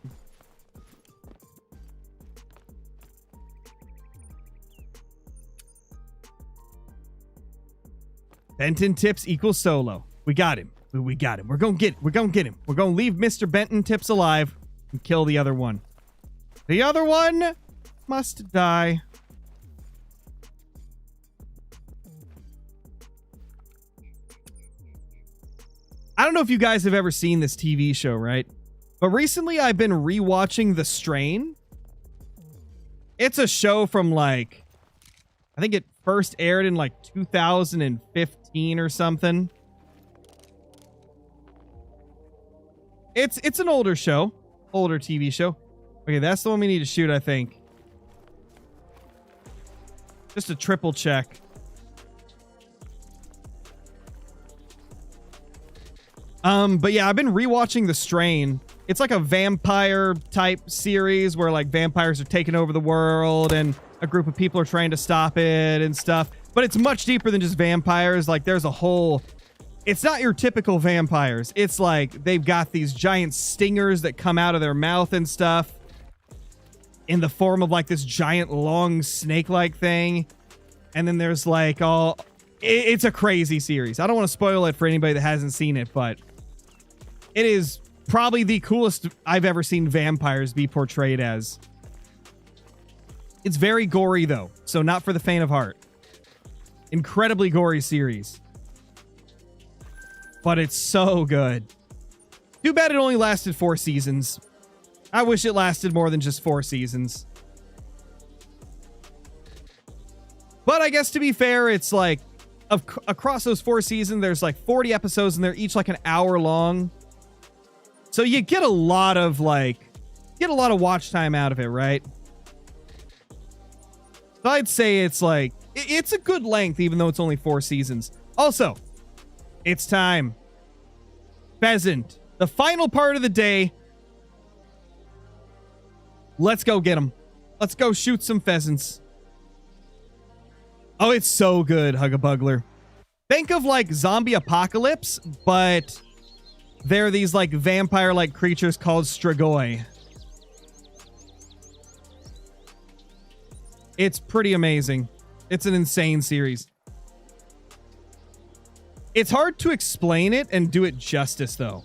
Benton Tips equals solo. We got him. We got him. We're going to get it. We're going to get him. We're going to leave Mr. Benton Tips alive and kill the other one. The other one must die. I don't know if you guys have ever seen this TV show, right? But recently I've been rewatching The Strain. It's a show from like, I think it first aired in like 2015 or something. It's an older show, older TV show. Okay, that's the one we need to shoot, I think. Just a triple check. But yeah, I've been rewatching The Strain. It's like a vampire type series where like vampires are taking over the world and a group of people are trying to stop it and stuff. But it's much deeper than just vampires. Like there's a whole... It's not your typical vampires. It's like they've got these giant stingers that come out of their mouth and stuff in the form of like this giant long snake-like thing. And then there's like all... It's a crazy series. I don't want to spoil it for anybody that hasn't seen it, but it is probably the coolest I've ever seen vampires be portrayed as. It's very gory though, so not for the faint of heart. Incredibly gory series. But it's so good. Too bad it only lasted 4 seasons. I wish it lasted more than just 4 seasons. But I guess to be fair, it's like across those 4 seasons, there's like 40 episodes and they're each like an hour long. So you get a lot of watch time out of it, right? So I'd say it's like, it's a good length, even though it's only 4 seasons. Also, it's time. Pheasant. The final part of the day. Let's go get them. Let's go shoot some pheasants. Oh, it's so good, Huggabugler. Think of like zombie apocalypse, but they're these like vampire-like creatures called Strigoi. It's pretty amazing. It's an insane series. It's hard to explain it and do it justice, though.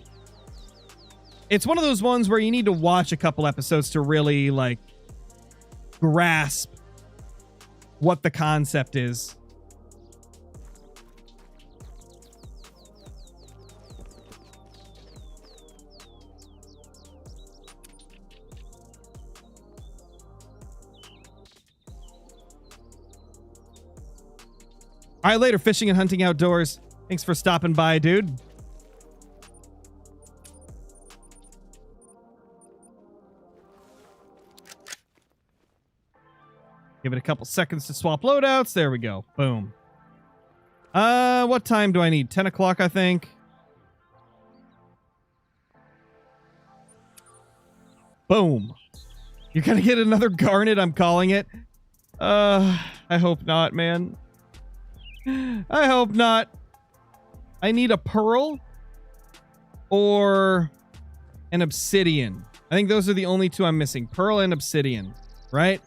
It's one of those ones where you need to watch a couple episodes to really, like, grasp what the concept is. All right, later, fishing and hunting outdoors. Thanks for stopping by, dude. Give it a couple seconds to swap loadouts. There we go. Boom. What time do I need? 10 o'clock, I think. Boom. You're gonna get another garnet, I'm calling it. I hope not, man. I hope not. I need a pearl or an obsidian. I think those are the only two I'm missing. Pearl and obsidian, right?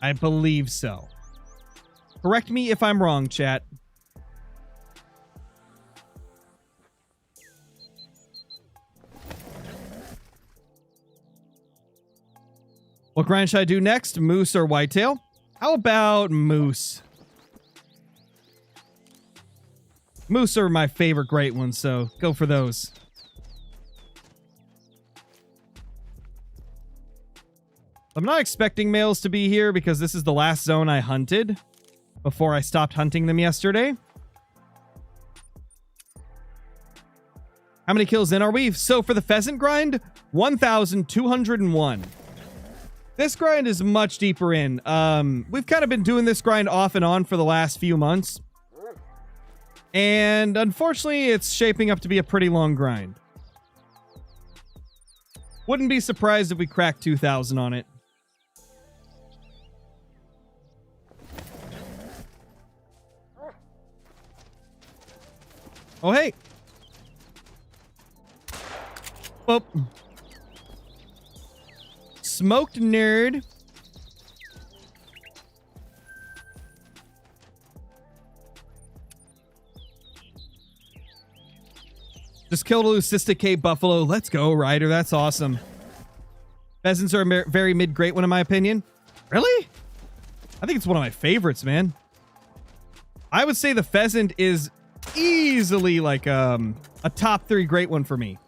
I believe so. Correct me if I'm wrong, chat. What grind should I do next? Moose or whitetail? How about moose? Moose are my favorite great ones, so go for those. I'm not expecting males to be here because this is the last zone I hunted before I stopped hunting them yesterday. How many kills in are we? So for the pheasant grind, 1,201. This grind is much deeper in. We've kind of been doing this grind off and on for the last few months. And unfortunately, it's shaping up to be a pretty long grind. Wouldn't be surprised if we cracked 2,000 on it. Oh, hey. Oh. Smoked nerd. Just killed a Leucistic buffalo. Let's go, Ryder. That's awesome. Pheasants are a very mid-great one, in my opinion. Really? I think it's one of my favorites, man. I would say the pheasant is easily like a top 3 great one for me.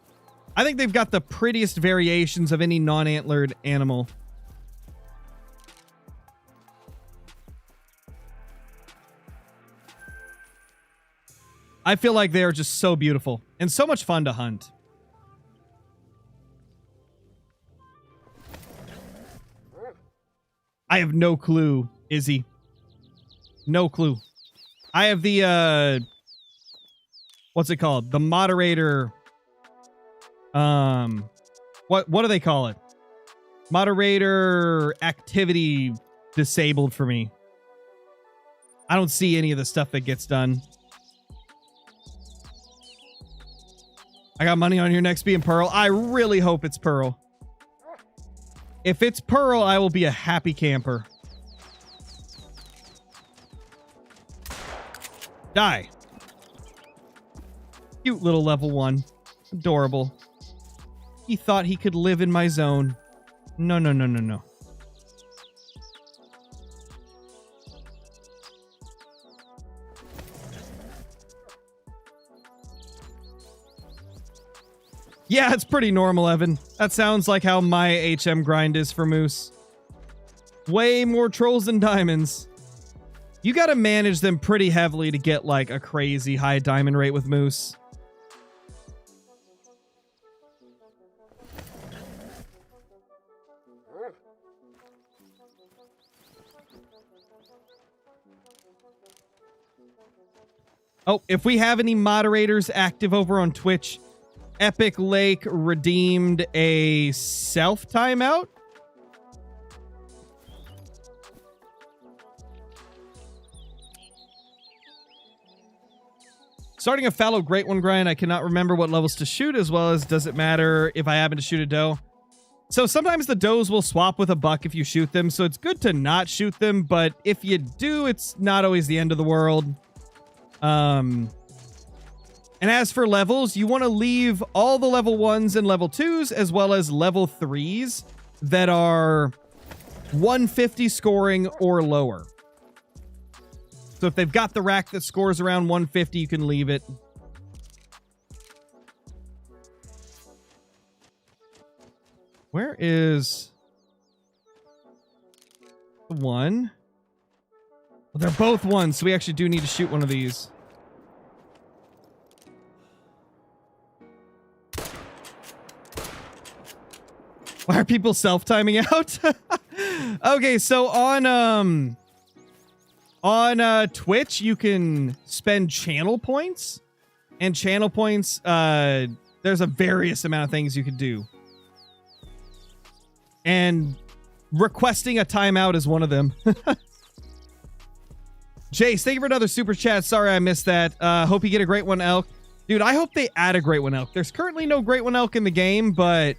I think they've got the prettiest variations of any non-antlered animal. I feel like they are just so beautiful and so much fun to hunt. I have no clue, Izzy. No clue. I have the, what's it called? The moderator, what do they call it? Moderator activity disabled for me. I don't see any of the stuff that gets done. I got money on your next being Pearl. I really hope it's Pearl. If it's Pearl, I will be a happy camper. Die. Cute little level 1. Adorable. He thought he could live in my zone. No, no, no, no, no. Yeah, it's pretty normal, Evan. That sounds like how my HM grind is for Moose. Way more trolls than diamonds. You gotta manage them pretty heavily to get like a crazy high diamond rate with Moose. Oh, if we have any moderators active over on Twitch, Epic Lake redeemed a self timeout. Starting a fallow great one grind, I cannot remember what levels to shoot, as well as does it matter if I happen to shoot a doe. So sometimes the does will swap with a buck if you shoot them, so it's good to not shoot them, but if you do, it's not always the end of the world. And as for levels, you want to leave all the level 1s and level 2s, as well as level 3s that are 150 scoring or lower. So if they've got the rack that scores around 150, you can leave it. Where is the one? Well, they're both 1s, so we actually do need to shoot one of these. Why are people self-timing out? Okay, so on Twitch, you can spend channel points. And channel points, there's a various amount of things you can do. And requesting a timeout is one of them. Jace, thank you for another super chat. Sorry I missed that. Hope you get a Great One Elk. Dude, I hope they add a Great One Elk. There's currently no Great One Elk in the game, but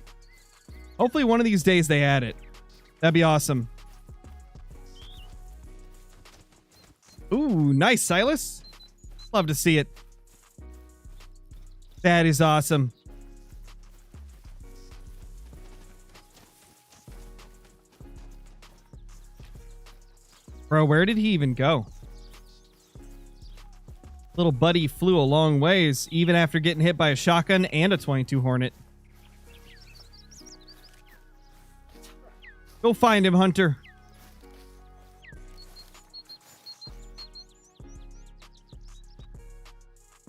hopefully one of these days they add it. That'd be awesome. Ooh, nice, Silas. Love to see it. That is awesome. Bro, where did he even go? Little buddy flew a long ways, even after getting hit by a shotgun and a 22 Hornet. Go find him, Hunter.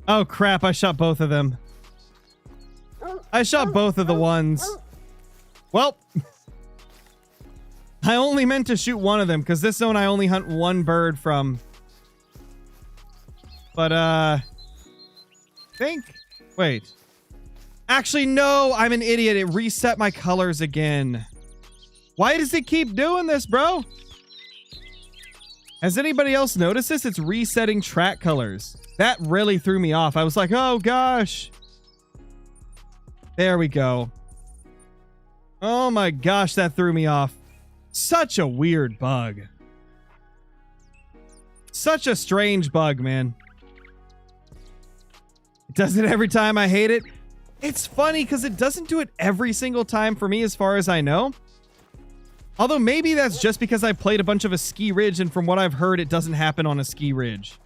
Oh, crap. I shot both of them. I shot both of the ones. Well, I only meant to shoot one of them, because this zone I only hunt one bird from. But, think... Wait. Actually, no! I'm an idiot. It reset my colors again. Why does it keep doing this, bro? Has anybody else noticed this? It's resetting track colors. That really threw me off. I was like, oh, gosh. There we go. Oh, my gosh, that threw me off. Such a weird bug. Such a strange bug, man. It does it every time. I hate it. It's funny because it doesn't do it every single time for me as far as I know. Although maybe that's just because I played a bunch of a ski ridge, and from what I've heard, it doesn't happen on a ski ridge.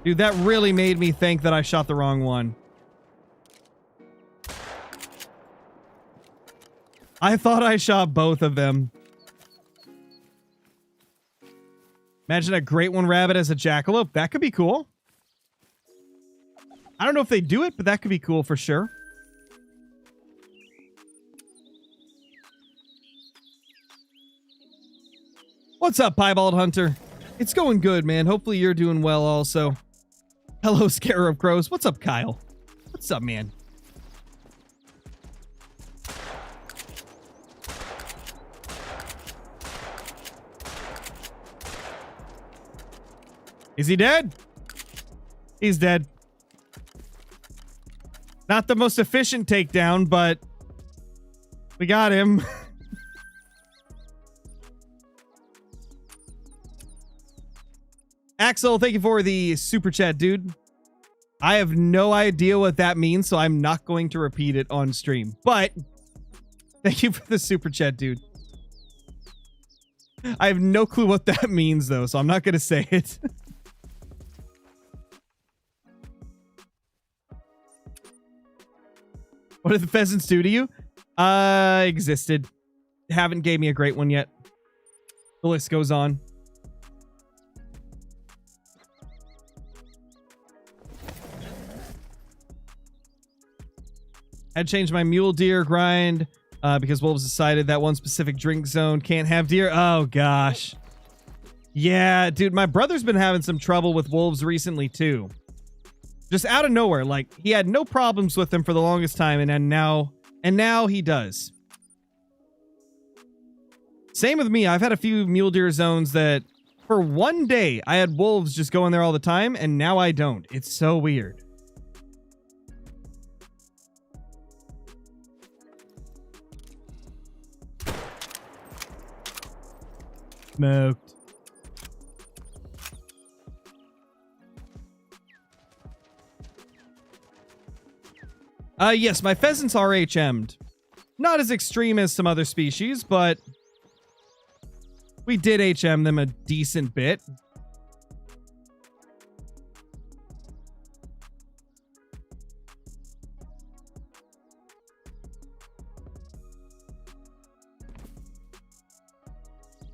Dude, that really made me think that I shot the wrong one. I thought I shot both of them. Imagine a great one rabbit as a jackalope. That could be cool. I don't know if they do it, but that could be cool for sure. What's up, Piebald Hunter? It's going good, man. Hopefully you're doing well also. Hello, Scarecrows. What's up, Kyle? What's up, man? Is he dead? He's dead. Not the most efficient takedown, but we got him. Axel, thank you for the super chat, dude. I have no idea what that means, so I'm not going to repeat it on stream. But thank you for the super chat, dude. I have no clue what that means, though, so I'm not going to say it. What did the pheasants do to you? Existed. Haven't gave me a great one yet. The list goes on. Had changed my mule deer grind because wolves decided that one specific drink zone can't have deer. Oh, gosh. Yeah, dude, my brother's been having some trouble with wolves recently, too. Just out of nowhere. Like, he had no problems with them for the longest time, and now he does. Same with me. I've had a few mule deer zones that for one day I had wolves just going there all the time, and now I don't. It's so weird. Smoked. Yes, my pheasants are HM'd. Not as extreme as some other species, but we did HM them a decent bit.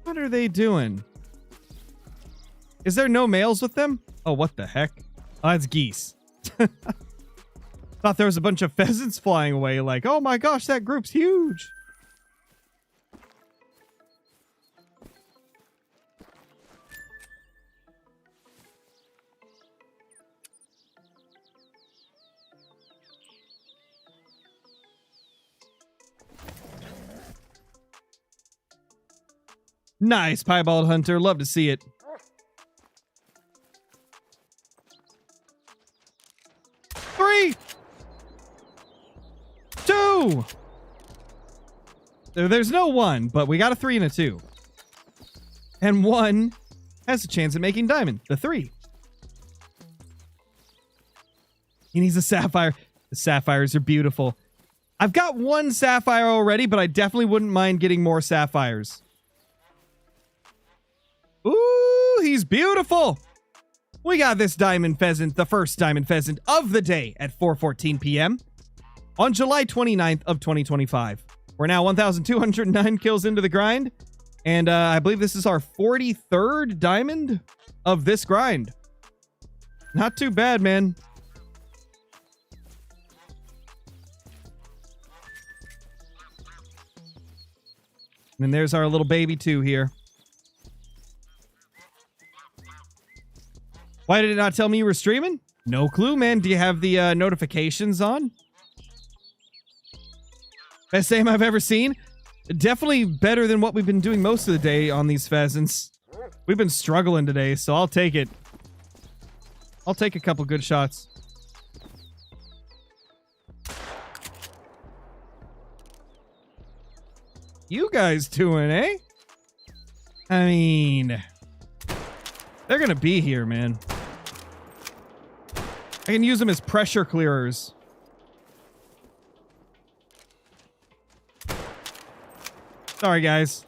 What are they doing? Is there no males with them? Oh, what the heck? Oh, that's geese. Thought there was a bunch of pheasants flying away like, oh my gosh, that group's huge. Nice, Piebald Hunter. Love to see it. Three. Two. There's no one, but we got a 3 and a 2. And 1 has a chance at making diamond. The 3. He needs a sapphire. The sapphires are beautiful. I've got 1 sapphire already, but I definitely wouldn't mind getting more sapphires. Ooh, he's beautiful. We got this diamond pheasant, the first diamond pheasant of the day at 4:14 p.m. on July 29th of 2025. We're now 1,209 kills into the grind, and I believe this is our 43rd diamond of this grind. Not too bad, man. And there's our little baby too here. Why did it not tell me you were streaming? No clue, man. Do you have the notifications on? Best aim I've ever seen. Definitely better than what we've been doing most of the day on these pheasants. We've been struggling today, so I'll take it. I'll take a couple good shots. You guys doing, eh? I mean, they're gonna be here, man. I can use them as pressure clearers. Sorry, guys.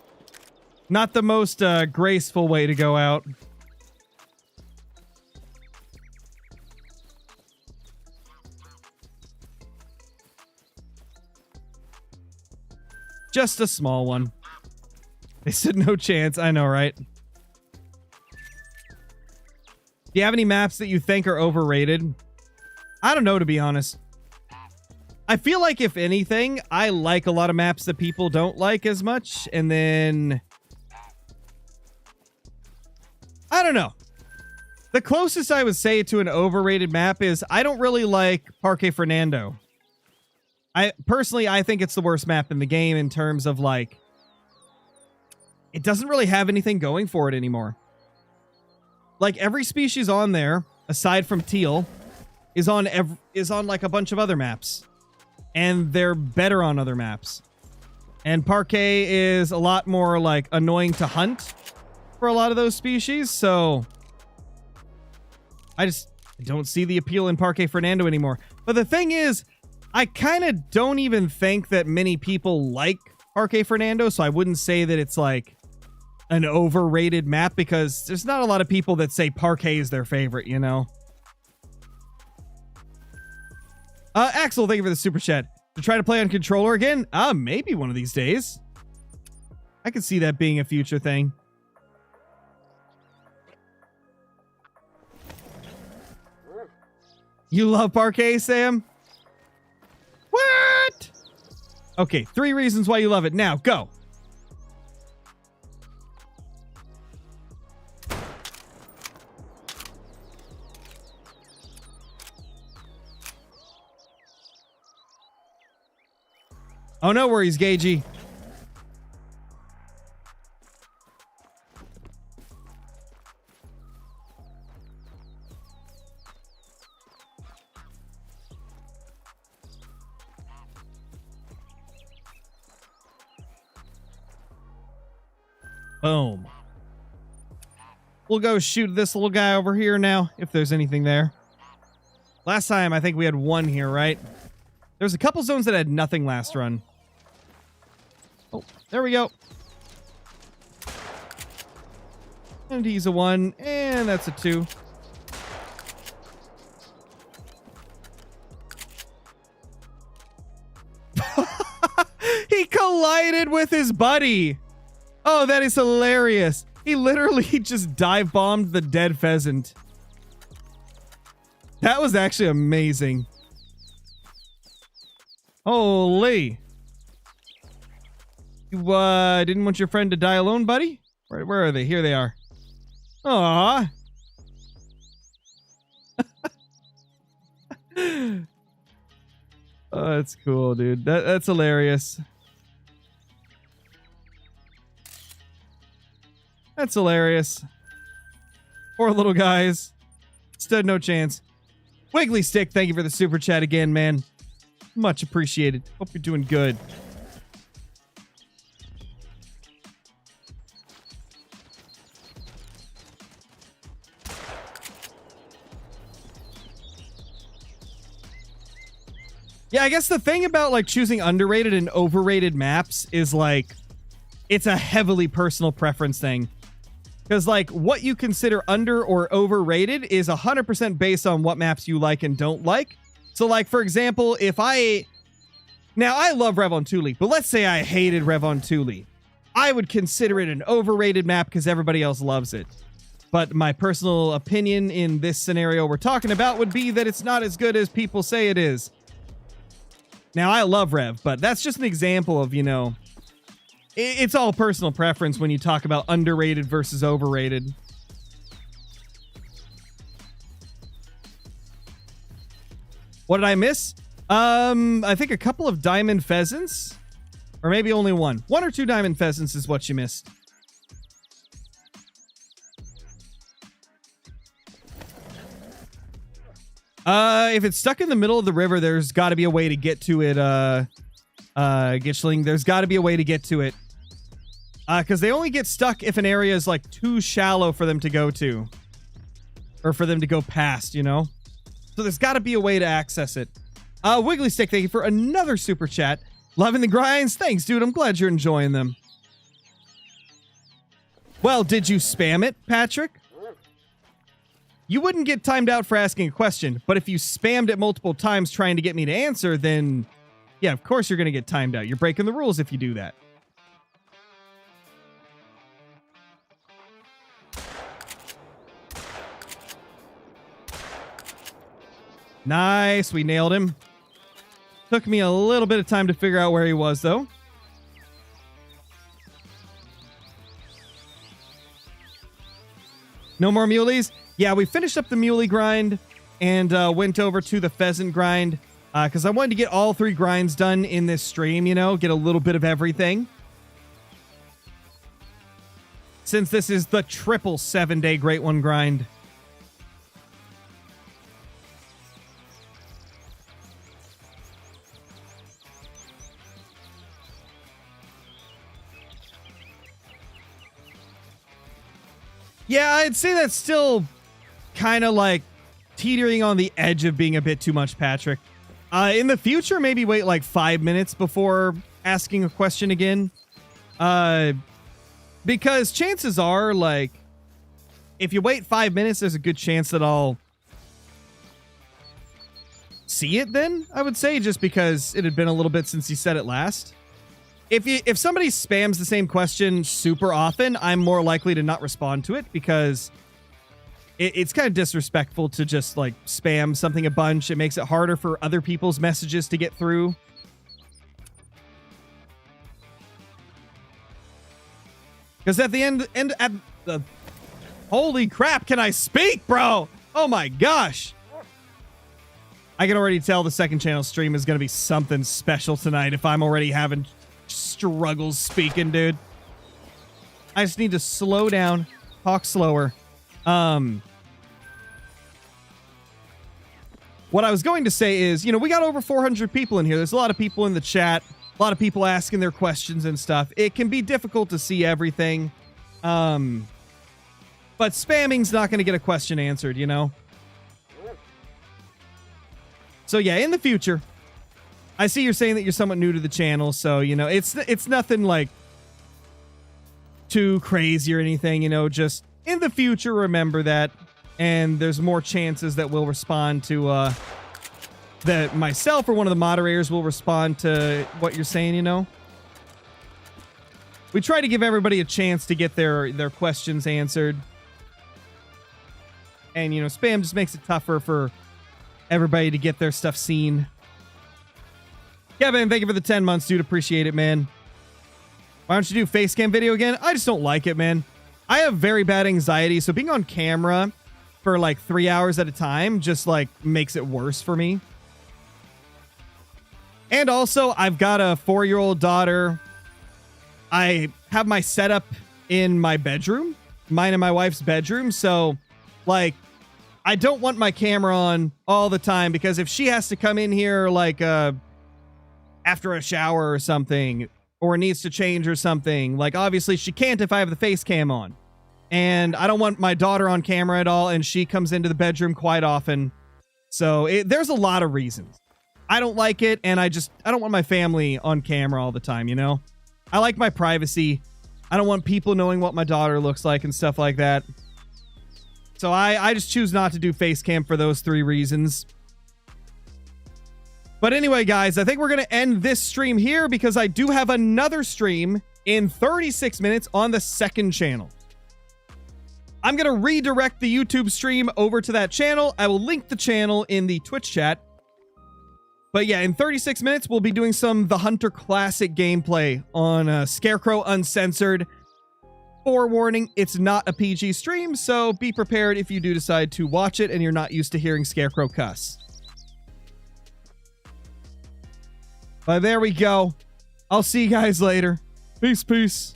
Not the most graceful way to go out. Just a small one. They said no chance. I know, right? Do you have any maps that you think are overrated? I don't know, to be honest. I feel like, if anything, I like a lot of maps that people don't like as much. And then... I don't know. The closest I would say to an overrated map is I don't really like Parque Fernando. I think it's the worst map in the game in terms of, like... It doesn't really have anything going for it anymore. Like, every species on there, aside from teal, is on like a bunch of other maps. And they're better on other maps. And Parquet is a lot more, like, annoying to hunt for a lot of those species, so I just don't see the appeal in Parque Fernando anymore. But the thing is, I kind of don't even think that many people like Parque Fernando, so I wouldn't say that it's, like, an overrated map, because there's not a lot of people that say Parquet is their favorite, you know? Axel, thank you for the super chat. To try to play on controller again? Maybe one of these days. I could see that being a future thing. You love Parquet, Sam? What? Okay, 3 reasons why you love it. Now, go. Oh, no worries, Gagey. Boom. We'll go shoot this little guy over here now, if there's anything there. Last time, I think we had 1 here, right? There's a couple zones that had nothing last run. Oh, there we go. And he's a 1, and that's a 2. He collided with his buddy. Oh, that is hilarious. He literally just dive bombed the dead pheasant. That was actually amazing. Holy. You didn't want your friend to die alone, buddy? Where are they? Here they are. Aww. Oh, that's cool, dude. That's hilarious. That's hilarious. Poor little guys. Stood no chance. Wiggly Stick, thank you for the super chat again, man. Much appreciated. Hope you're doing good. Yeah, I guess the thing about, like, choosing underrated and overrated maps is, like, it's a heavily personal preference thing. Because, like, what you consider under or overrated is 100% based on what maps you like and don't like. So, like, for example, if now, I love Revontuli, but let's say I hated Revontuli. I would consider it an overrated map because everybody else loves it. But my personal opinion in this scenario we're talking about would be that it's not as good as people say it is. Now, I love Rev, but that's just an example of, you know, it's all personal preference when you talk about underrated versus overrated. What did I miss? I think a couple of diamond pheasants, or maybe only 1. 1 or 2 diamond pheasants is what you missed. If it's stuck in the middle of the river, there's got to be a way to get to it, Gitchling. There's got to be a way to get to it. Because they only get stuck if an area is, like, too shallow for them to go to. Or for them to go past, you know? So there's got to be a way to access it. Wiggly Stick, thank you for another super chat. Loving the grinds. Thanks, dude. I'm glad you're enjoying them. Well, did you spam it, Patrick? You wouldn't get timed out for asking a question, but if you spammed it multiple times trying to get me to answer, then yeah, of course you're going to get timed out. You're breaking the rules if you do that. Nice. We nailed him. Took me a little bit of time to figure out where he was, though. No more muleys? Yeah, we finished up the muley grind and went over to the pheasant grind because I wanted to get all 3 grinds done in this stream, you know, get a little bit of everything. Since this is the triple 7-day Great One grind. Yeah, I'd say that's still kind of like teetering on the edge of being a bit too much, Patrick. In the future, maybe wait like 5 minutes before asking a question again. Because chances are, like, if you wait 5 minutes, there's a good chance that I'll see it then, I would say, just because it had been a little bit since you said it last. If somebody spams the same question super often, I'm more likely to not respond to it because it's kind of disrespectful to just like spam something a bunch. It makes it harder for other people's messages to get through. Because at the end at the holy crap, can I speak, bro? Oh my gosh. I can already tell the second channel stream is going to be something special tonight if I'm already having struggles speaking, dude. I just need to slow down, talk slower. What I was going to say is, you know, we got over 400 people in here. There's a lot of people in the chat, a lot of people asking their questions and stuff. It can be difficult to see everything. But spamming's not going to get a question answered, you know? So yeah, in the future, I see you're saying that you're somewhat new to the channel, so, you know, it's nothing, like, too crazy or anything, you know, just in the future, remember that, and there's more chances that we'll respond to, that myself or one of the moderators will respond to what you're saying, you know? We try to give everybody a chance to get their questions answered. And, you know, spam just makes it tougher for everybody to get their stuff seen. Kevin, thank you for the 10 months, dude. Appreciate it, man. Why don't you do face cam video again? I just don't like it, man. I have very bad anxiety, so being on camera for like 3 hours at a time just like makes it worse for me. And also, I've got a 4-year-old daughter. I have my setup in my bedroom, mine and my wife's bedroom, so like I don't want my camera on all the time because if she has to come in here like after a shower or something, or needs to change or something, like obviously she can't if I have the face cam on. And I don't want my daughter on camera at all, and she comes into the bedroom quite often. So there's a lot of reasons. I don't like it, and I don't want my family on camera all the time, you know? I like my privacy. I don't want people knowing what my daughter looks like and stuff like that. So I just choose not to do face cam for those 3 reasons. But anyway, guys, I think we're going to end this stream here because I do have another stream in 36 minutes on the second channel. I'm going to redirect the YouTube stream over to that channel. I will link the channel in the Twitch chat. But yeah, in 36 minutes, we'll be doing some The Hunter Classic gameplay on Scarecrow Uncensored. Forewarning, it's not a PG stream, so be prepared if you do decide to watch it and you're not used to hearing Scarecrow cuss. But there we go. I'll see you guys later. Peace, peace.